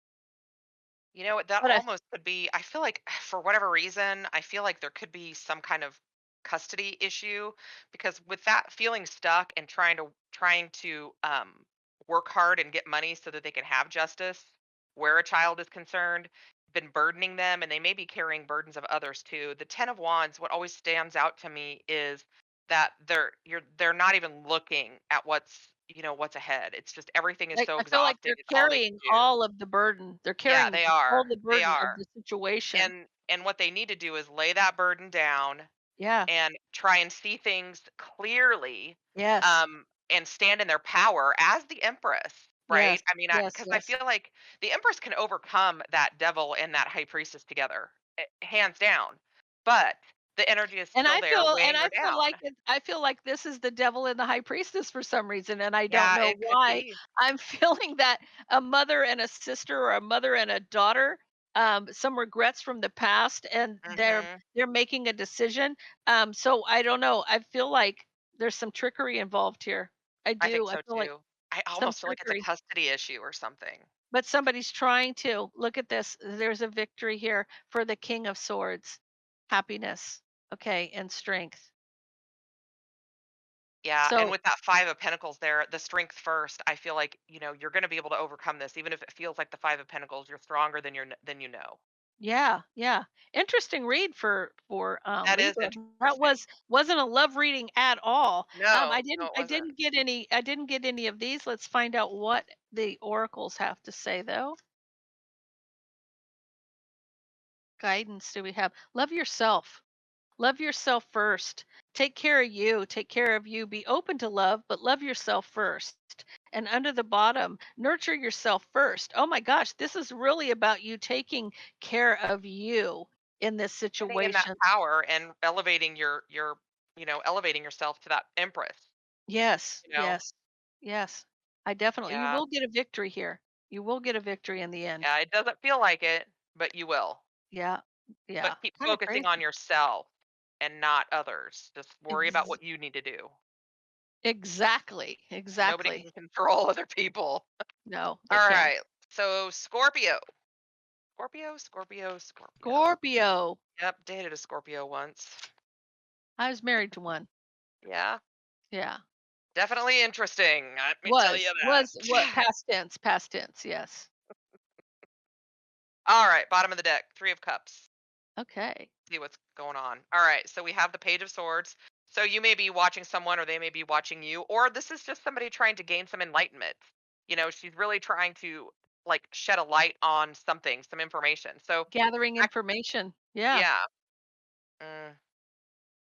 You know what? That But I almost could be. I feel like for whatever reason, I feel like there could be some kind of custody issue because with that feeling stuck and trying to work hard and get money so that they can have justice where a child is concerned, been burdening them, and they may be carrying burdens of others too. The Ten of Wands, what always stands out to me is that they're not even looking at what's ahead. It's just everything is Like, so I feel like exhausting. they're It's all they can carrying do. all of the burden. They're Yeah, carrying they all are. the They burden of are. the situation. And what they need to do is lay that burden down Yeah. and try and see things clearly, Yes. and stand in their power as the Empress, Yes. right? I mean, Yes. because I Yes. feel like the Empress can overcome that devil and that High Priestess together, hands down. But the energy is And still there weighing her down. I feel like this is the devil and the high priestess for some reason, and I don't Yeah, know it could why. be. I'm feeling that a mother and a sister or a mother and a daughter some regrets from the past, and Mhm. they're making a decision. So I don't know. I feel like there's some trickery involved here. I I think do. I so feel like too. I some almost feel like it's a trickery. custody issue or something. But somebody's trying to. Look at this. There's a victory here for the King of Swords. Happiness, okay, and strength. Yeah, and So, with that 5 of Pentacles there, the strength first, I feel like, you're gonna be able to overcome this even if it feels like the 5 of Pentacles, you're stronger than you know. yeah, yeah. Interesting read for That is Libra. That interesting. wasn't a love reading at all. No, no, it I wasn't. didn't get any of these. Let's find out what the oracles have to say though. Guidance do we have? Love yourself. Love yourself first. Take care of you. Take care of you. Be open to love, but love yourself first. And under the bottom, nurture yourself first. Oh my gosh, this is really about you taking care of you in this Getting in that situation. power and elevating yourself to that empress, Yes, you know? yes, yes. I definitely, you Yeah. will get a victory here. You will get a victory in the end. Yeah, it doesn't feel like it, but you will. Yeah, yeah. But keep Kind of focusing on crazy. yourself and not others. Just worry about Ex- what you need to do. exactly, Nobody exactly. can control other people. No, they All can't. right. So Scorpio. Scorpio, Scorpio, Scorpio. Scorpio. Yep, dated a Scorpio once. I was married to one. Yeah, Yeah. definitely interesting. Let me tell you Was what that. past tense, yes. All right, bottom of the deck, 3 of Cups. Okay. See what's going on. All right, so we have the Page of Swords. So you may be watching someone or they may be watching you, or this is just somebody trying to gain some enlightenment. She's really trying to like shed a light on something, some information. So, Gathering I- information. Yeah. yeah. Mm,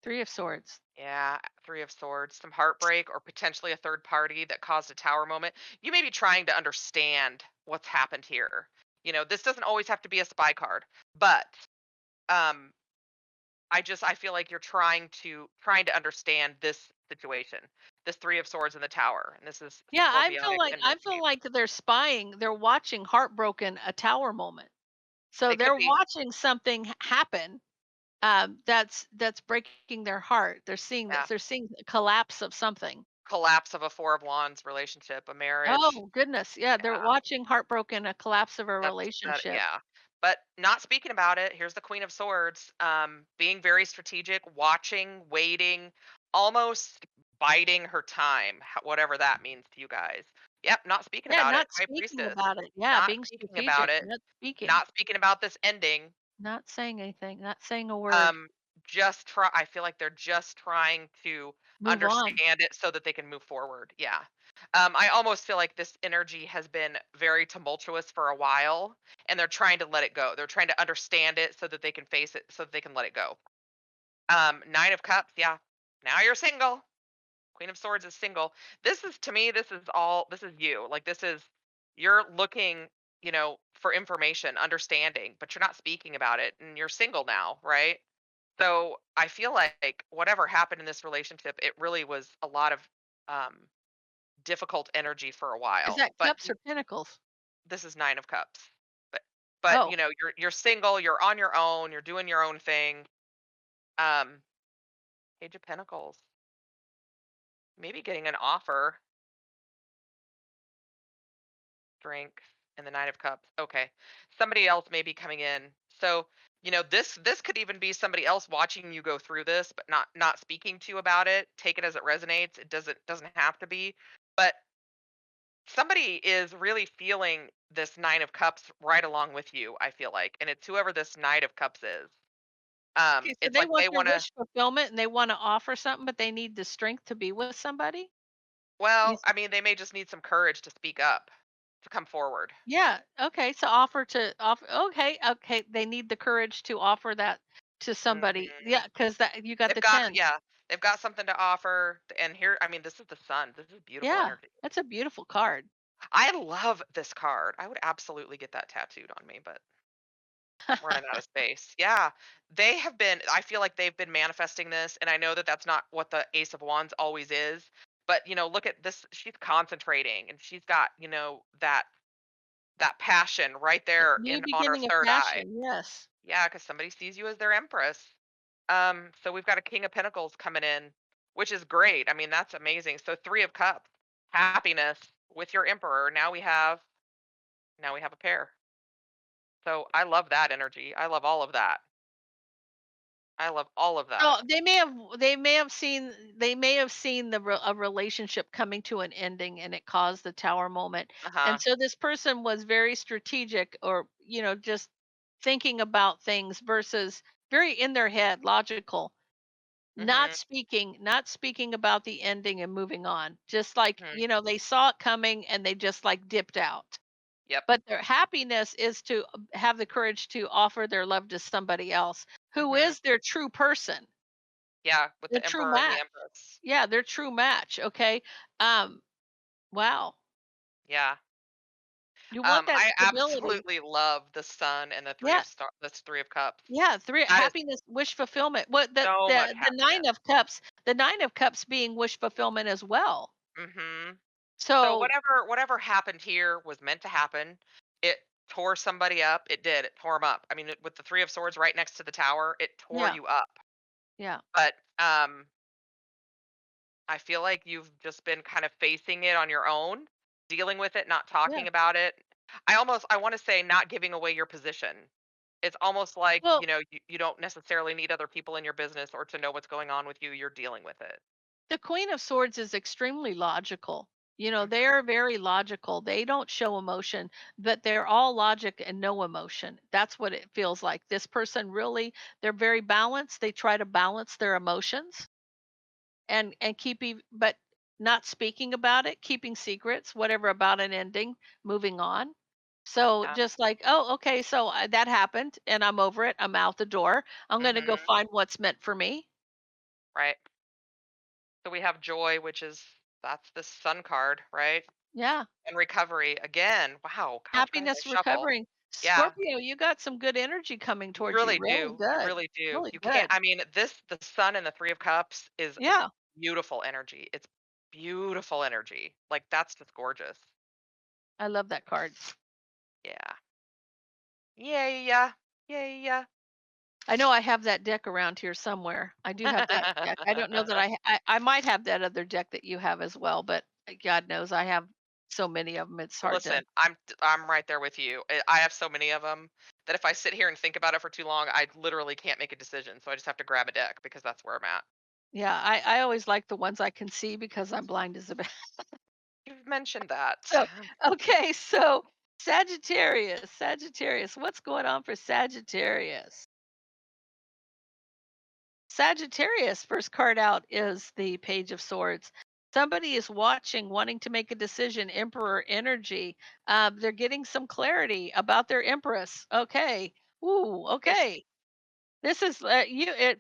3 of swords. yeah, 3 of Swords, some heartbreak or potentially a third party that caused a tower moment. You may be trying to understand what's happened here. This doesn't always have to be a spy card, but um I feel like you're trying to understand this situation. This 3 of Swords in the Tower, and this is Yeah, scorpionic I feel energy. like they're spying, they're watching heartbroken a tower moment. So It could they're be watching something happen, that's breaking their heart. They're seeing this. yeah, They're seeing the collapse of something. collapse of a 4 of Wands relationship, a marriage. Oh, goodness. Yeah, they're Yeah, watching heartbroken a collapse of a that relationship. yeah. But not speaking about it, here's the Queen of Swords, being very strategic, watching, waiting, almost biding her time, whatever that means to you guys. Yep, not speaking Yeah, about it. not High speaking Priestess, about it. Yeah, not being speaking about strategic, it, not speaking. not speaking about this ending. Not saying anything, not saying a word. Um, just try I feel like they're just trying to Move on. understand it so that they can move forward. Yeah. I almost feel like this energy has been very tumultuous for a while and they're trying to let it go. They're trying to understand it so that they can face it, so that they can let it go. 9 of Cups, yeah. Now you're single. Queen of Swords is single. This is to me, this is you. Like you're looking, for information, understanding, but you're not speaking about it and you're single now, right? So I feel like whatever happened in this relationship, it really was a lot of um, difficult energy for a Is while. that But cups or pinnacles? this is 9 of Cups. But Oh, you're single, you're on your own, you're doing your own thing. Um, Page of Pentacles, maybe getting an offer, strength, and the 9 of Cups. Okay, somebody else may be coming in. So this could even be somebody else watching you go through this, but not speaking to you about it. Take it as it resonates. It doesn't have to be, but somebody is really feeling this 9 of Cups right along with you, I feel like, and it's whoever this Knight of Cups is. okay, so It's they like want they their want to. wish fulfillment and they wanna offer something, but they need the strength to be with somebody? You Well, th I mean, they may just need some courage to speak up, to come forward. Yeah, okay, so offer to offer okay, okay, they need the courage to offer that to somebody. Hmm. Yeah, because that you got They've the got 10. yeah, they've got something to offer. And here, I mean, this is the sun. This is beautiful Yeah, energy. that's a beautiful card. I love this card. I would absolutely get that tattooed on me, but I'm running out of space. Yeah, they have been. I feel like they've been manifesting this, and I know that that's not what the Ace of Wands always is. But look at this. She's concentrating, and she's got that. that passion right there New in on her beginning of third eye. passion, yes. Yeah, because somebody sees you as their empress. So we've got a King of Pentacles coming in, which is great. I mean, that's amazing. So 3 of Cups, happiness with your Emperor. Now we have a pair. So I love that energy. I love all of that. I love all of that. So they may have seen a relationship coming to an ending and it caused the tower moment. And Uh-huh. so this person was very strategic or just thinking about things versus very in their head, logical, Mhm. not speaking about the ending and moving on. Just like, Mhm. they saw it coming and they just like dipped out. Yep. But their happiness is to have the courage to offer their love to somebody else who Mhm. is their true person, Yeah, with their the true Emperor and the match. Empress. Yeah, their true match, okay? Um, wow. Yeah. You want that I stability. absolutely love the Sun and Yeah, the 3 of Cups. yeah, 3 That is happiness, wish fulfillment. What so much the 9 happiness. of cups, the 9 of cups being wish fulfillment as well. Mhm. So So, whatever happened here was meant to happen. It tore somebody up. It did. It tore them up. I mean, with the 3 of Swords right next to the Tower, it tore yeah, you up. yeah, But I feel like you've just been kind of facing it on your own, dealing with it, not yeah. talking about it. I want to say not giving away your position. It's almost like, Well, you don't necessarily need other people in your business or to know what's going on with you. You're dealing with it. the Queen of Swords is extremely logical. They Mhm. are very logical. They don't show emotion, but they're all logic and no emotion. That's what it feels like. This person really, they're very balanced. They try to balance their emotions and keeping but not speaking about it, keeping secrets, whatever about an ending, moving on. So Yeah. just like, oh, okay, so that happened and I'm over it. I'm out the door. I'm going to go Mhm. find what's meant for me. Right. So we have joy, which is that's the sun card, right? Yeah. And recovery again. Wow, gosh, guys, I Happiness shuffle. recovering. Yeah, Scorpio, you got some good energy coming you towards you. really Really do. You good. really do. Really You can't. good. I mean, the sun and the 3 of Cups is Yeah. beautiful energy. It's beautiful energy. Like that's just gorgeous. I love that card. Yeah. Yeah. Yeah. Yeah. Yeah. I know I have that deck around here somewhere. I do have that deck. I don't know that I might have that other deck that you have as well, but God knows I have so many of them. It's hard to. Listen, I'm right there with you. I have so many of them that if I sit here and think about it for too long, I literally can't make a decision. So I just have to grab a deck because that's where I'm at. Yeah, I always like the ones I can see because I'm blind as a bat. You've mentioned that. So, okay, so Sagittarius, what's going on for Sagittarius? Sagittarius, first card out is the Page of Swords. Somebody is watching, wanting to make a decision. Emperor energy. They're getting some clarity about their Empress. Okay. Ooh, Ish. okay. This is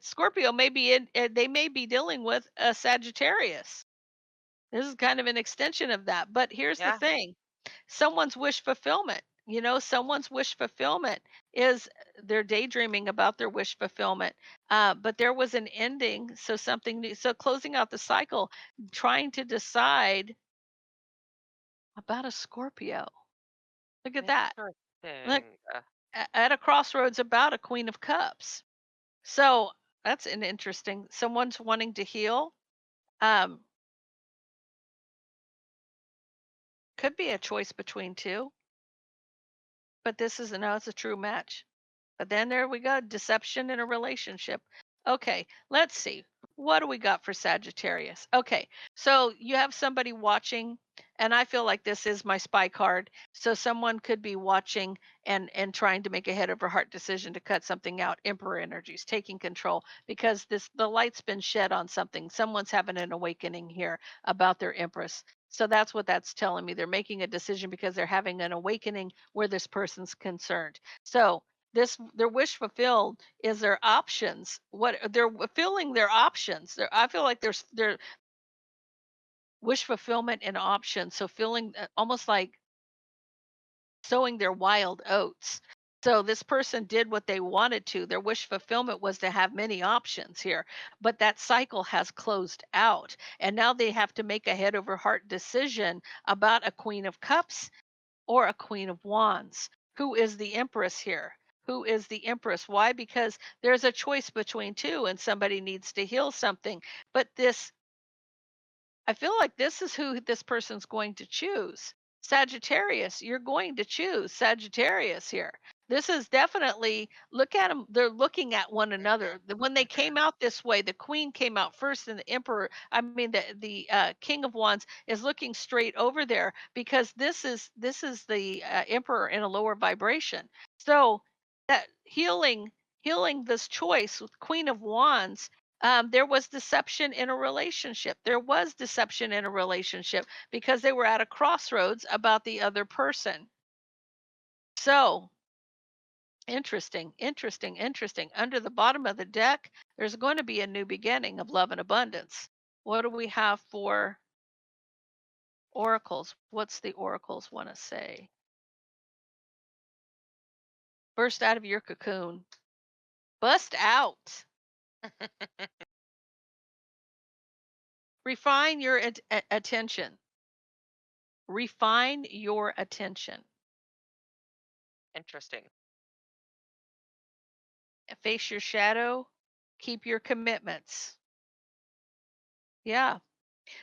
Scorpio may be they may be dealing with a Sagittarius. This is kind of an extension of that. But here's the Yeah. thing, someone's wish fulfillment. Someone's wish fulfillment is they're daydreaming about their wish fulfillment. But there was an ending. So something new. So closing out the cycle, trying to decide about a Scorpio. Look at that. Look Interesting. at a crossroads about a Queen of Cups. So that's an interesting. Someone's wanting to heal. Um, could be a choice between two, but this is no, it's a true match. But then there we go, deception in a relationship. Okay, let's see. What do we got for Sagittarius? Okay, so you have somebody watching, and I feel like this is my spy card. So someone could be watching and trying to make a head over heart decision to cut something out. Emperor energies taking control because the light's been shed on something. Someone's having an awakening here about their Empress. So that's what that's telling me. They're making a decision because they're having an awakening where this person's concerned. So this their wish fulfilled is their options. What they're fulfilling their options. I feel like there's their wish fulfillment and options. So feeling almost like sowing their wild oats. So this person did what they wanted to. Their wish fulfillment was to have many options here, but that cycle has closed out. And now they have to make a head over heart decision about a Queen of Cups or a Queen of Wands. Who is the Empress here? Who is the Empress? Why? Because there's a choice between two and somebody needs to heal something. But this I feel like this is who this person's going to choose. Sagittarius, you're going to choose Sagittarius here. This is definitely look at them. They're looking at one another. When they came Mhm. out this way, the Queen came out first, and the Emperor. I mean, the King of Wands is looking straight over there because this is the Emperor in a lower vibration. So that healing this choice with Queen of Wands, there was deception in a relationship. There was deception in a relationship because they were at a crossroads about the other person. So interesting, interesting, interesting. Under the bottom of the deck, there's going to be a new beginning of love and abundance. What do we have for oracles? What's the oracles want to say? Burst out of your cocoon. Bust out. Refine your attention. Refine your attention. Interesting. Face your shadow, keep your commitments. Yeah.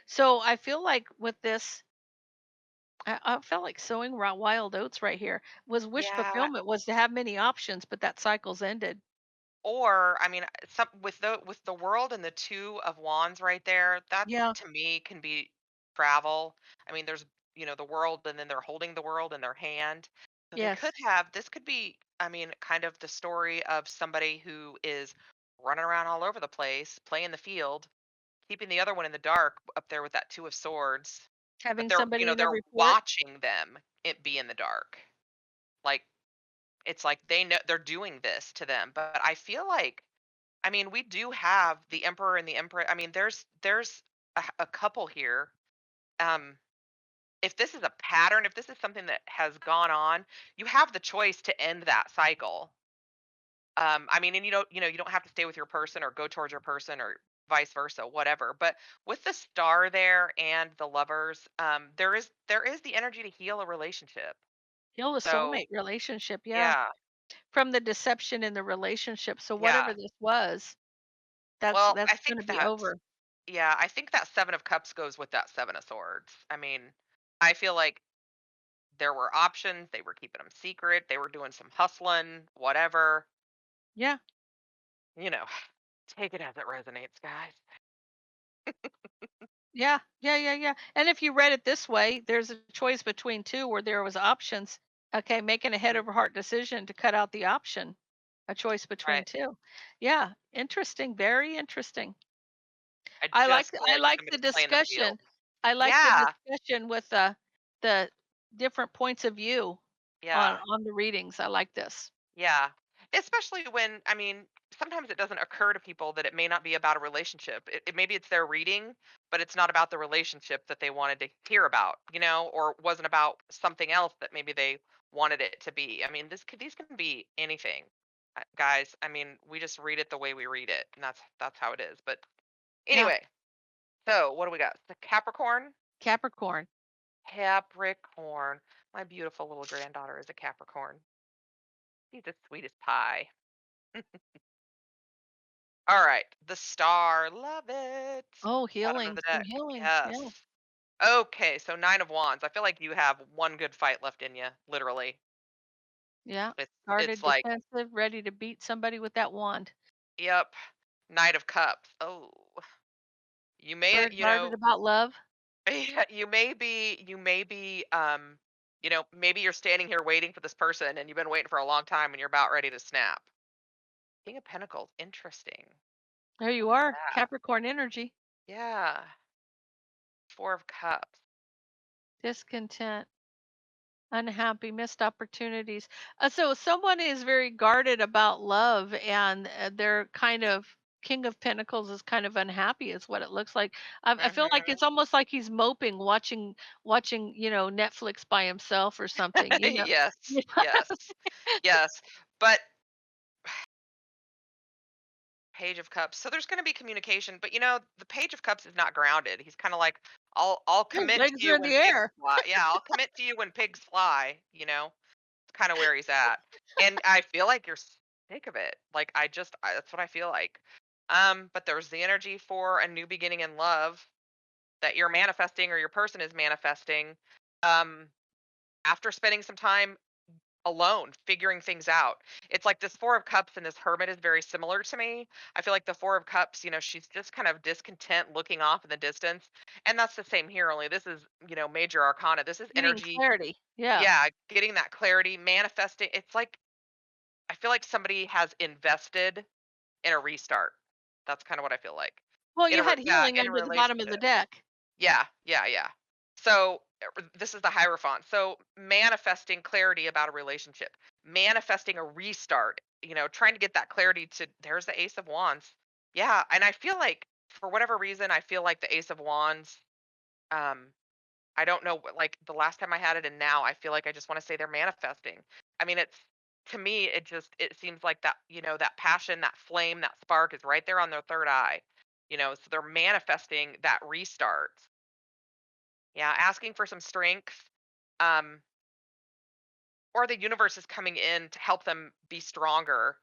So I feel like with this, I felt like sowing wild oats right here. Was wish Yeah. fulfillment was to have many options, but that cycle's ended. Or, I mean, some with the world and the 2 of wands right there, that Yeah. to me can be travel. I mean, there's, the world and then they're holding the world in their hand. So they could Yes. have this could be, I mean, kind of the story of somebody who is running around all over the place, playing the field, keeping the other one in the dark up there with that 2 of swords. But Having they're, somebody in they're every port. watching them it be in the dark. Like it's like they know they're doing this to them. But I feel like I mean, we do have the emperor and the empress. I mean, there's a couple here. Um, if this is a pattern, if this is something that has gone on, you have the choice to end that cycle. I mean, and you don't have to stay with your person or go towards your person or vice versa, whatever. But with the star there and the lovers, there is the energy to heal a relationship. Heal the So soulmate relationship. Yeah. yeah, From the deception in the relationship. So yeah. whatever this was, that's Well, that's going to be over. I think that 7 of Cups goes with that 7 of Swords. I mean, I feel like there were options, they were keeping them secret, they were doing some hustling, whatever. Yeah. You know, take it as it resonates, guys. Yeah, yeah, yeah, yeah. And if you read it this way, there's a choice between two where there was options. Okay, making a head Mhm. over heart decision to cut out the option. A choice between Right. two. Yeah, interesting, very interesting. I I like just feel I like like the somebody's playing the field. discussion. I like the Yeah, discussion with the different points of view yeah. on the readings. I like this. Yeah. Especially when, I mean, sometimes it doesn't occur to people that it may not be about a relationship. Maybe it's their reading, but it's not about the relationship that they wanted to hear about, or wasn't about something else that maybe they wanted it to be. I mean, these can be anything, guys. I mean, we just read it the way we read it, and that's how it is. But Yeah, anyway, so what do we got? The Capricorn. Capricorn. Capricorn. My beautiful little granddaughter is a Capricorn. She's the sweetest pie. All right, the star, love it. Oh, Bottom of healing, the some deck, healing. yes. Yeah, Okay, so 9 of wands. I feel like you have one good fight left in you, literally. yeah. It's Guarded, like, defensive, ready to beat somebody with that wand. yep, Knight of cups. Oh, you may, Guarded about love. maybe you're standing here waiting for this person and you've been waiting for a long time and you're about ready to snap. King of Pentacles, interesting. There you are, Capricorn energy. Yeah, 4 of cups. Discontent, unhappy, missed opportunities. So someone is very guarded about love, and they're kind of King of Pentacles is kind of unhappy, is what it looks like. I feel like Mhm. it's almost like he's moping, watching Netflix by himself or something. Yes, You know? yes, yes. But Page of Cups. So there's going to be communication, but the Page of Cups is not grounded. He's kind of like, I'll His commit to legs are you in when the pigs air. fly. Yeah, I'll commit to you when pigs fly. It's kind of where he's at, and I feel like you're sick of it. Like that's what I feel like. But there's the energy for a new beginning in love that you're manifesting or your person is manifesting. Um, after spending some time alone figuring things out. It's like this 4 of Cups and this Hermit is very similar to me. I feel like the 4 of Cups, she's just kind of discontent looking off in the distance. And that's the same here, only this is, major arcana. This is Getting energy. clarity. Yeah. Yeah, getting that clarity, manifesting. It's like I feel like somebody has invested in a restart. That's kind of what I feel like. Well, In you a had yeah, healing in a under the bottom of the relationship. deck. Yeah, yeah, yeah. So this is the Hierophant. So manifesting clarity about a relationship, manifesting a restart, trying to get that clarity to there's the Ace of Wands. Yeah. And I feel like for whatever reason, I feel like the Ace of Wands, um, I don't know, like the last time I had it and now I feel like I just want to say they're manifesting. I mean, it's to me, it seems like that, that passion, that flame, that spark is right there on their third eye. So they're manifesting that restart. Yeah, asking for some strength, um, or the universe is coming in to help them be stronger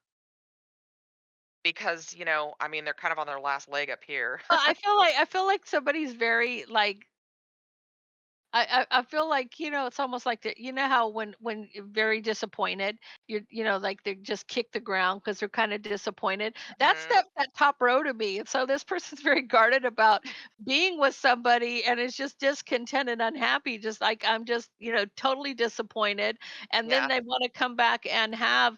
because, I mean, they're kind of on their last leg up here. Well, I feel like somebody's very like I feel like it's almost like how when you're very disappointed like they just kick the ground because they're kind of disappointed. That's Mhm. that top row to me, and so this person's very guarded about being with somebody and is just discontent and unhappy, just like I'm just totally disappointed, and then Yeah. they want to come back and have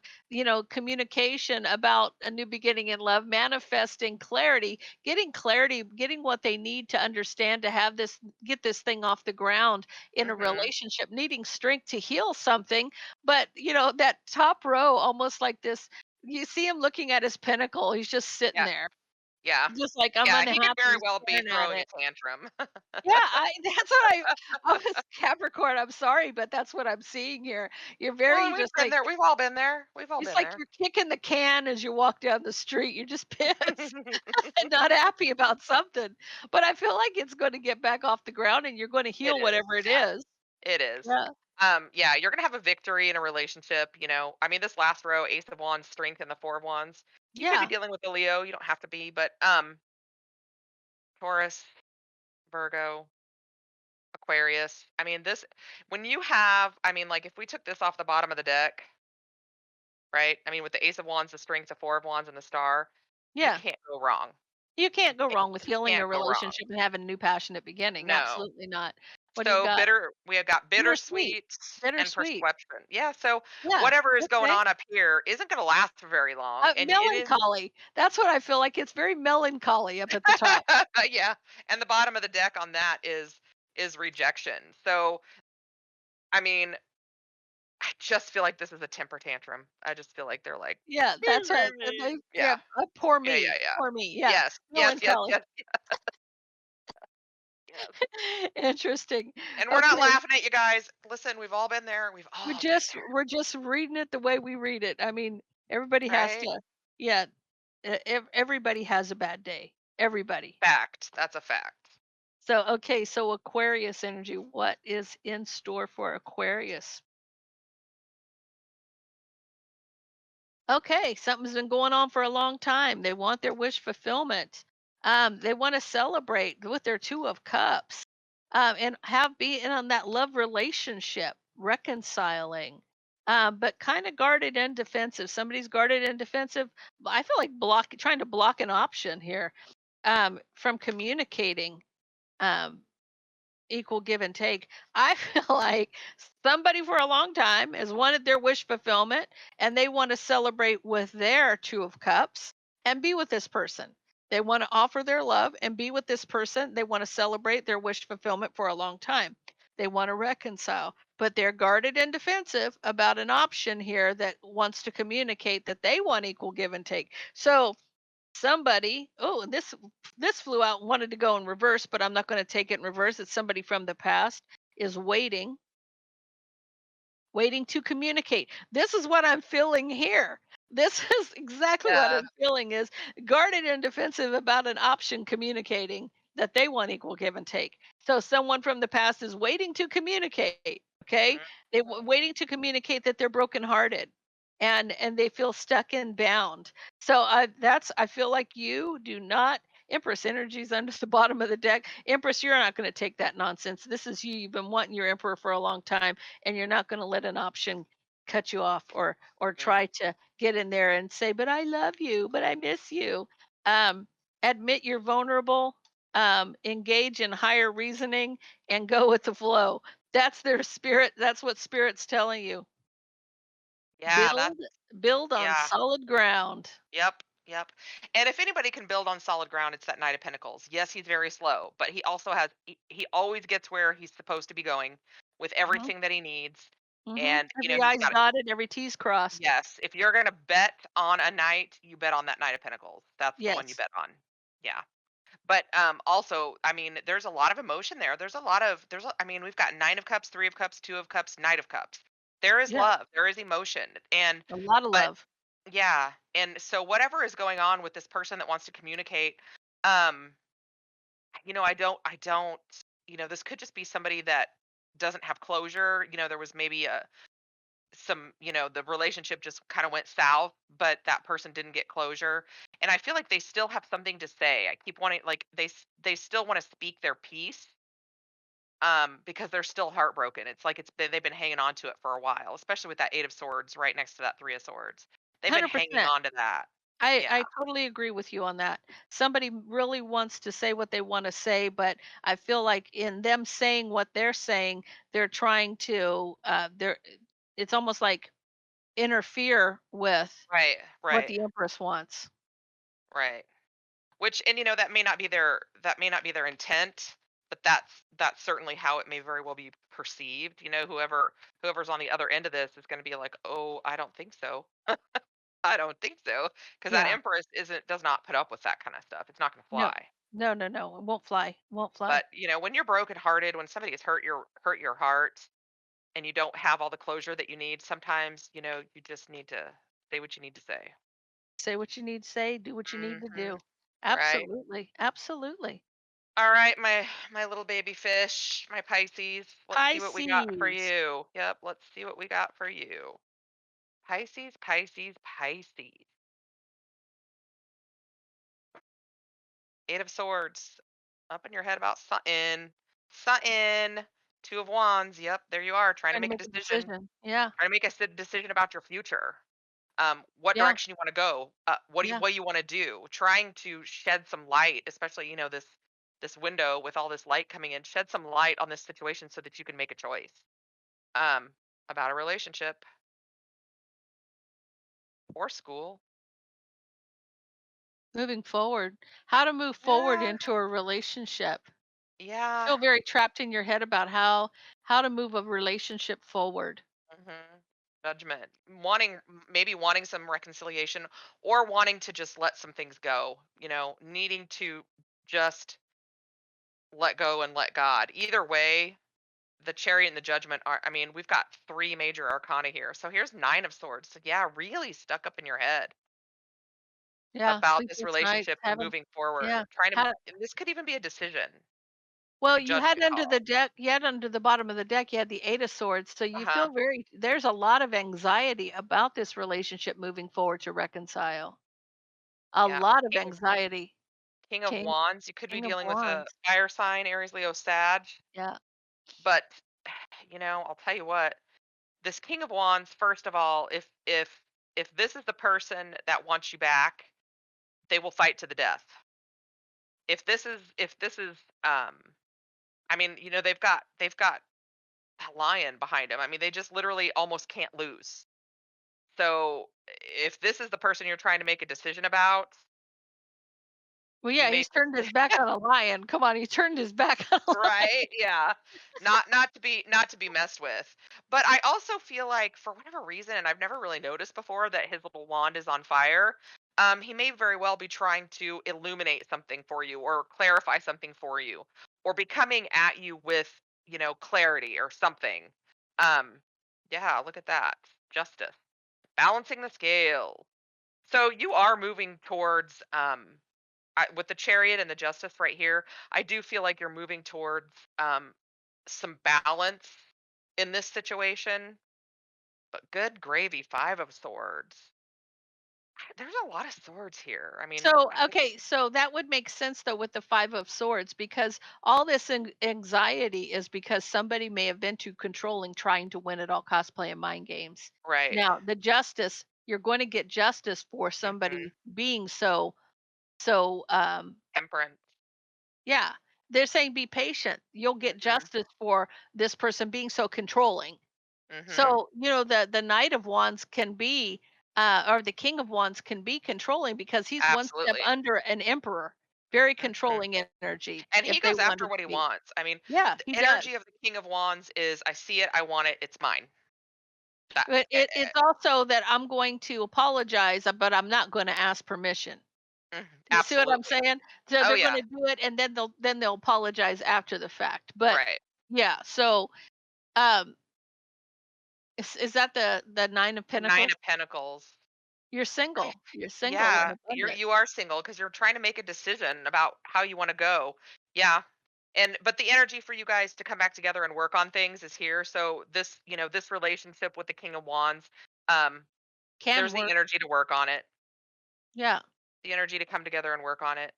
communication about a new beginning in love, manifesting clarity, getting what they need to understand to have this get this thing off the ground in a Mhm. relationship, needing strength to heal something. But, that top row, almost like this, you see him looking at his pinnacle. He's just sitting Yeah. there, Yeah. just like I'm Yeah, he could unhappy very and well be staring at throwing a it. tantrum. Yeah, that's what I was Capricorn. I'm sorry, but that's what I'm seeing here. You're Well, very and we've just been like there. We've all been there. We've all it's been like there. you're kicking the can as you walk down the street. You're just pissed and not happy about something. But I feel like it's going to get back off the ground and you're going to It heal is. whatever it Yeah, is. it is. Yeah. Yeah, you're gonna have a victory in a relationship, I mean, this last row, Ace of Wands, Strength, and the Four of Wands. You could be Yeah. dealing with a Leo. You don't have to be, but Taurus, Virgo, Aquarius. I mean, this when you have, I mean, like if we took this off the bottom of the deck, right? I mean, with the Ace of Wands, the Strength, the Four of Wands, and the Star, you Yeah. can't go wrong. You You can't go can't, wrong with you healing a can't go wrong. relationship and having a new passionate beginning. No. Absolutely not. What do you So got? we have got Bittersweet. bittersweet and Bittersweet. perception. Yeah. So Yeah. whatever is going Okay. on up here isn't going to last for very long, and it is. Melancholy. That's what I feel like. It's very melancholy up at the top. Yeah. And the bottom of the deck on that is rejection. So I mean, I just feel like this is a temper tantrum. I just feel like they're like, Yeah, that's right. Yeah, yeah, poor yeah, me. yeah, yeah. Poor me. Yeah. Yes, yes, yes, Melancholy. yes, yes. Interesting. And we're not Okay. laughing at you guys. Listen, we've all been there. We've We're all been just there, we're just reading it the way we read it. I mean, everybody has right? to yeah, everybody has a bad day. Everybody. Fact. That's a fact. So, okay, so Aquarius energy, what is in store for Aquarius? Okay, something's been going on for a long time. They want their wish fulfillment. They want to celebrate with their Two of Cups, and have be in on that love relationship, reconciling, but kind of guarded and defensive. Somebody's guarded and defensive. I feel like trying to block an option here, from communicating. Um, Equal give and take. I feel like somebody for a long time has wanted their wish fulfillment and they want to celebrate with their Two of Cups and be with this person. They want to offer their love and be with this person. They want to celebrate their wish fulfillment for a long time. They want to reconcile, but they're guarded and defensive about an option here that wants to communicate that they want equal give and take. So somebody and this flew out and wanted to go in reverse, but I'm not going to take it in reverse. It's somebody from the past is waiting to communicate. This is what I'm feeling here. This is exactly what Yeah. I'm feeling is guarded and defensive about an option communicating that they want equal give and take. So someone from the past is waiting to communicate, okay? Mhm. Waiting to communicate that they're brokenhearted and they feel stuck and bound. So I feel like you do not Empress energies under the bottom of the deck. Empress, you're not going to take that nonsense. This is you. You've been wanting your emperor for a long time, and you're not going to let an option cut you off or Mhm. try to get in there and say, "But I love you, but I miss you." Um, Admit you're vulnerable, engage in higher reasoning, and go with the flow. That's their spirit. That's what spirit's telling you. Yeah, that's Build, build on yeah. solid ground. Yep, yep. And if anybody can build on solid ground, it's that Knight of Pentacles. Yes, he's very slow, but he also has he always gets where he's supposed to be going with Hmm. everything that he needs. Hmm. And, Every he's I's got dotted, every T's crossed. yes, if you're gonna bet on a knight, you bet on that Knight of Pentacles. That's the one you Yes. bet on. Yeah. But also, I mean, there's a lot of emotion there. There's a lot of I mean, we've got 9 of cups, 3 of cups, 2 of cups, Knight of cups. There is Yeah. love, there is emotion. And A lot of but love. yeah, and so whatever is going on with this person that wants to communicate, um, I don't, this could just be somebody that doesn't have closure. There was maybe the relationship just kind of went south, but that person didn't get closure. And I feel like they still have something to say. I keep wanting, like, they still want to speak their piece, because they're still heartbroken. It's like they've been hanging on to it for a while, especially with that 8 of swords right next to that 3 of swords. They've been hanging 100%. on to that. Yeah. I totally agree with you on that. Somebody really wants to say what they want to say, but I feel like in them saying what they're saying, they're trying to they're it's almost like interfere with Right, what right, the empress wants. right. Which, and that may not be their intent, but that's certainly how it may very well be perceived. Whoever's on the other end of this is going to be like, "Oh, I don't think so. I don't think so," because that Yeah. Empress does not put up with that kind of stuff. It's not going to No. fly. No, no, no. It won't fly. Won't fly. But when you're brokenhearted, when somebody has hurt your heart, and you don't have all the closure that you need, sometimes you just need to say what you need to say. Say what you need to say, do what you need to Hmm. do. Right. Absolutely. Absolutely. All right, my little baby fish, my Pisces. Let's see what we got for Pisces. you. Yep, let's see what we got for you. Pisces, Pisces, Pisces. 8 of swords. Up in your head about something. Something. 2 of wands. Yep, there you are, trying to Trying to make a make a decision. decision. Yeah. Trying to make a decision about your future. What Yeah. direction you want to go. Yeah. What you want to do. Trying to shed some light, especially, this window with all this light coming in. Shed some light on this situation so that you can make a choice. Um, about a relationship or school. Moving forward. How to move forward Yeah, into a relationship. yeah. Feel very trapped in your head about how to move a relationship forward. Judgment. Maybe wanting some reconciliation, or wanting to just let some things go. Needing to just let go and let God. Either way, the Chariot and the Judgment are. I mean, we've got three major arcana here. So here's 9 of Swords. So yeah, really stuck up in your head Yeah, about this sleepless nights, relationship and having moving forward. yeah. Trying to. How And this could even be a decision, like well, a you had judgment under the call. deck you had under the bottom of the deck, you had the 8 of swords, so Uh you huh. feel very there's a lot of anxiety about this relationship moving forward to reconcile. A Yeah. lot of anxiety. King of King Wands, you could be King of dealing with a wands. fire sign, Aries, Leo, Sag. Yeah. But I'll tell you what, this King of Wands, first of all, if this is the person that wants you back, they will fight to the death. If this is I mean, they've got a lion behind him. I mean, they just literally almost can't lose. So if this is the person you're trying to make a decision about, Well, you yeah, make he's this. turned his back on a lion. Come on, he turned his back on a lion. Right, yeah. Not to be messed with. But I also feel like, for whatever reason, and I've never really noticed before, that his little wand is on fire. He may very well be trying to illuminate something for you, or clarify something for you, or be coming at you with, clarity or something. Um, yeah, look at that. Justice. Balancing the scale. So you are moving towards with the Chariot and the Justice right here. I do feel like you're moving towards some balance in this situation. But good gravy, 5 of Swords. There's a lot of swords here. I mean, So, okay, so that would make sense though with the 5 of swords because all this anxiety is because somebody may have been too controlling trying to win at all costs playing mind games. right. Now, the justice, you're going to get justice for Mhm. somebody being so Temperance. yeah, they're saying be patient. You'll get Mhm. justice for this person being so controlling. Mhm. So, the Knight of Wands can be, or the King of Wands can be controlling because he's one step Absolutely. under an emperor. Very Mhm. controlling energy And he if they goes after wanted what to he be. wants. I mean, Yeah, the he does. energy of the King of Wands is I see it, I want it, it's mine. That But it's also that I'm going to apologize, but I'm not going to ask permission. You see what I'm absolutely. saying? So Oh they're going yeah. to do it and then they'll apologize after the fact. But Right. yeah, so um is that the 9 of The 9 Pentacles? of Pentacles. You're I single. You're single and yeah, abundant. you are single because you're trying to make a decision about how you wanna go. Yeah, and but the energy for you guys to come back together and work on things is here, so this, this relationship with the King of Wands, um, Can there's the work. energy to work on it, Yeah. the energy to come together and work on it.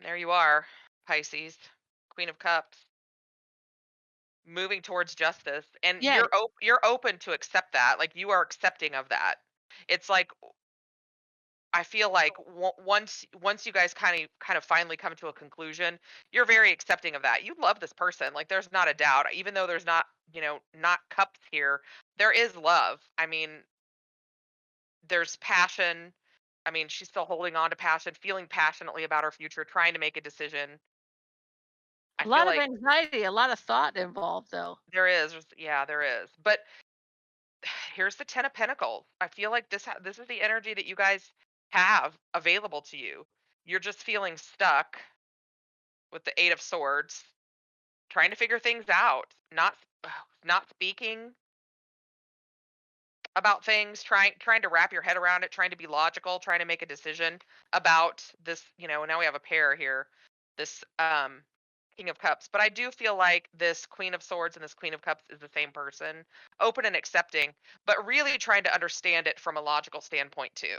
There you are, Pisces, Queen of Cups, moving towards justice, and Yeah. you're open to accept that, like, you are accepting of that. It's like I feel like once you guys kind of finally come to a conclusion, you're very accepting of that. You love this person, like there's not a doubt. Even though there's not, not cups here, there is love. I mean, there's passion. I mean, she's still holding on to passion, feeling passionately about her future, trying to make a decision. I A feel lot of like anxiety, a lot of thought involved though. yeah, there is. But here's the 10 of Pentacles. I feel like this is the energy that you guys have available to you. You're just feeling stuck with the 8 of Swords, trying to figure things out, not speaking about things, trying to wrap your head around it, trying to be logical, trying to make a decision about this, now we have a pair here. This King of Cups. But I do feel like this Queen of Swords and this Queen of Cups is the same person, open and accepting, but really trying to understand it from a logical standpoint too.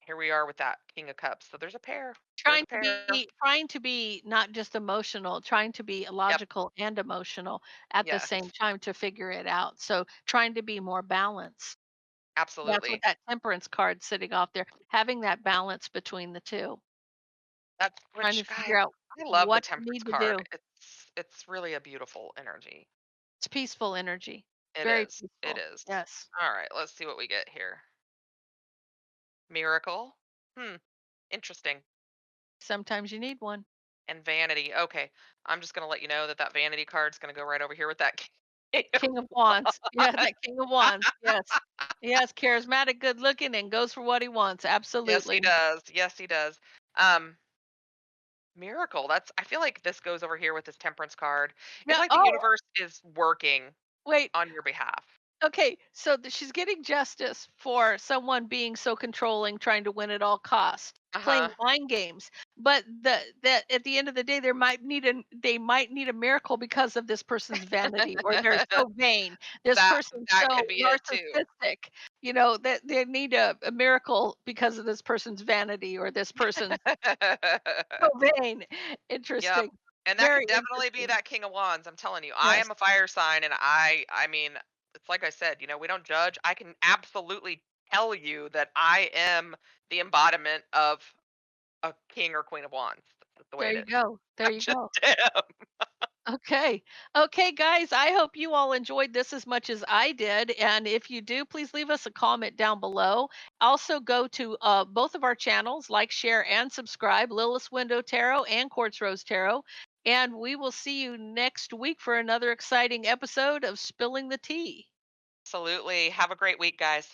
Here we are with that King of Cups. So there's a pair. There's a pair. Trying to be not just emotional, trying to be Yep. logical and emotional at the Yes. same time to figure it out. So trying to be more balanced. That's what Absolutely. that temperance card sitting off there, having that balance between the two, That's trying to which, guys, figure out I love the what you Temperance need to card. do. It's really a beautiful energy. It's peaceful energy. It Very is. It peaceful. is. Yes. All right, let's see what we get here. Miracle. Hmm, interesting. Sometimes you need one. And vanity. Okay, I'm just gonna let you know that that vanity card's gonna go right over here with that king. King of Wands. Yeah, that King of Wands. Yes. Yes, charismatic, good looking, and goes for what he wants. Yes, he Absolutely. does. Yes, he does. Um, miracle. I feel like this goes over here with this temperance card. It's Now, like the oh, universe is working wait. on your behalf. Okay, so she's getting justice for someone being so controlling, trying to win at all costs, Uh-huh. playing mind games. But that at the end of the day, they might need a miracle because of this person's vanity, or they're so vain. This that person's that so could be it too. narcissistic. That they need a miracle because of this person's vanity, or this person's so vain. Yep. Interesting. And that Very could definitely be interesting. that King of Wands. I'm telling you. I Yes. am a fire sign and I mean, it's like I said, we don't judge. I can absolutely tell you that I am the embodiment of a king or queen of wands. That's the way There it you is. go. I There you just go. am. Okay. Okay, guys, I hope you all enjoyed this as much as I did. And if you do, please leave us a comment down below. Also, go to both of our channels, like, share, and subscribe, Lilith's Window Tarot and Quartz Rose Tarot. And we will see you next week for another exciting episode of Spilling the Tea. Absolutely. Have a great week, guys.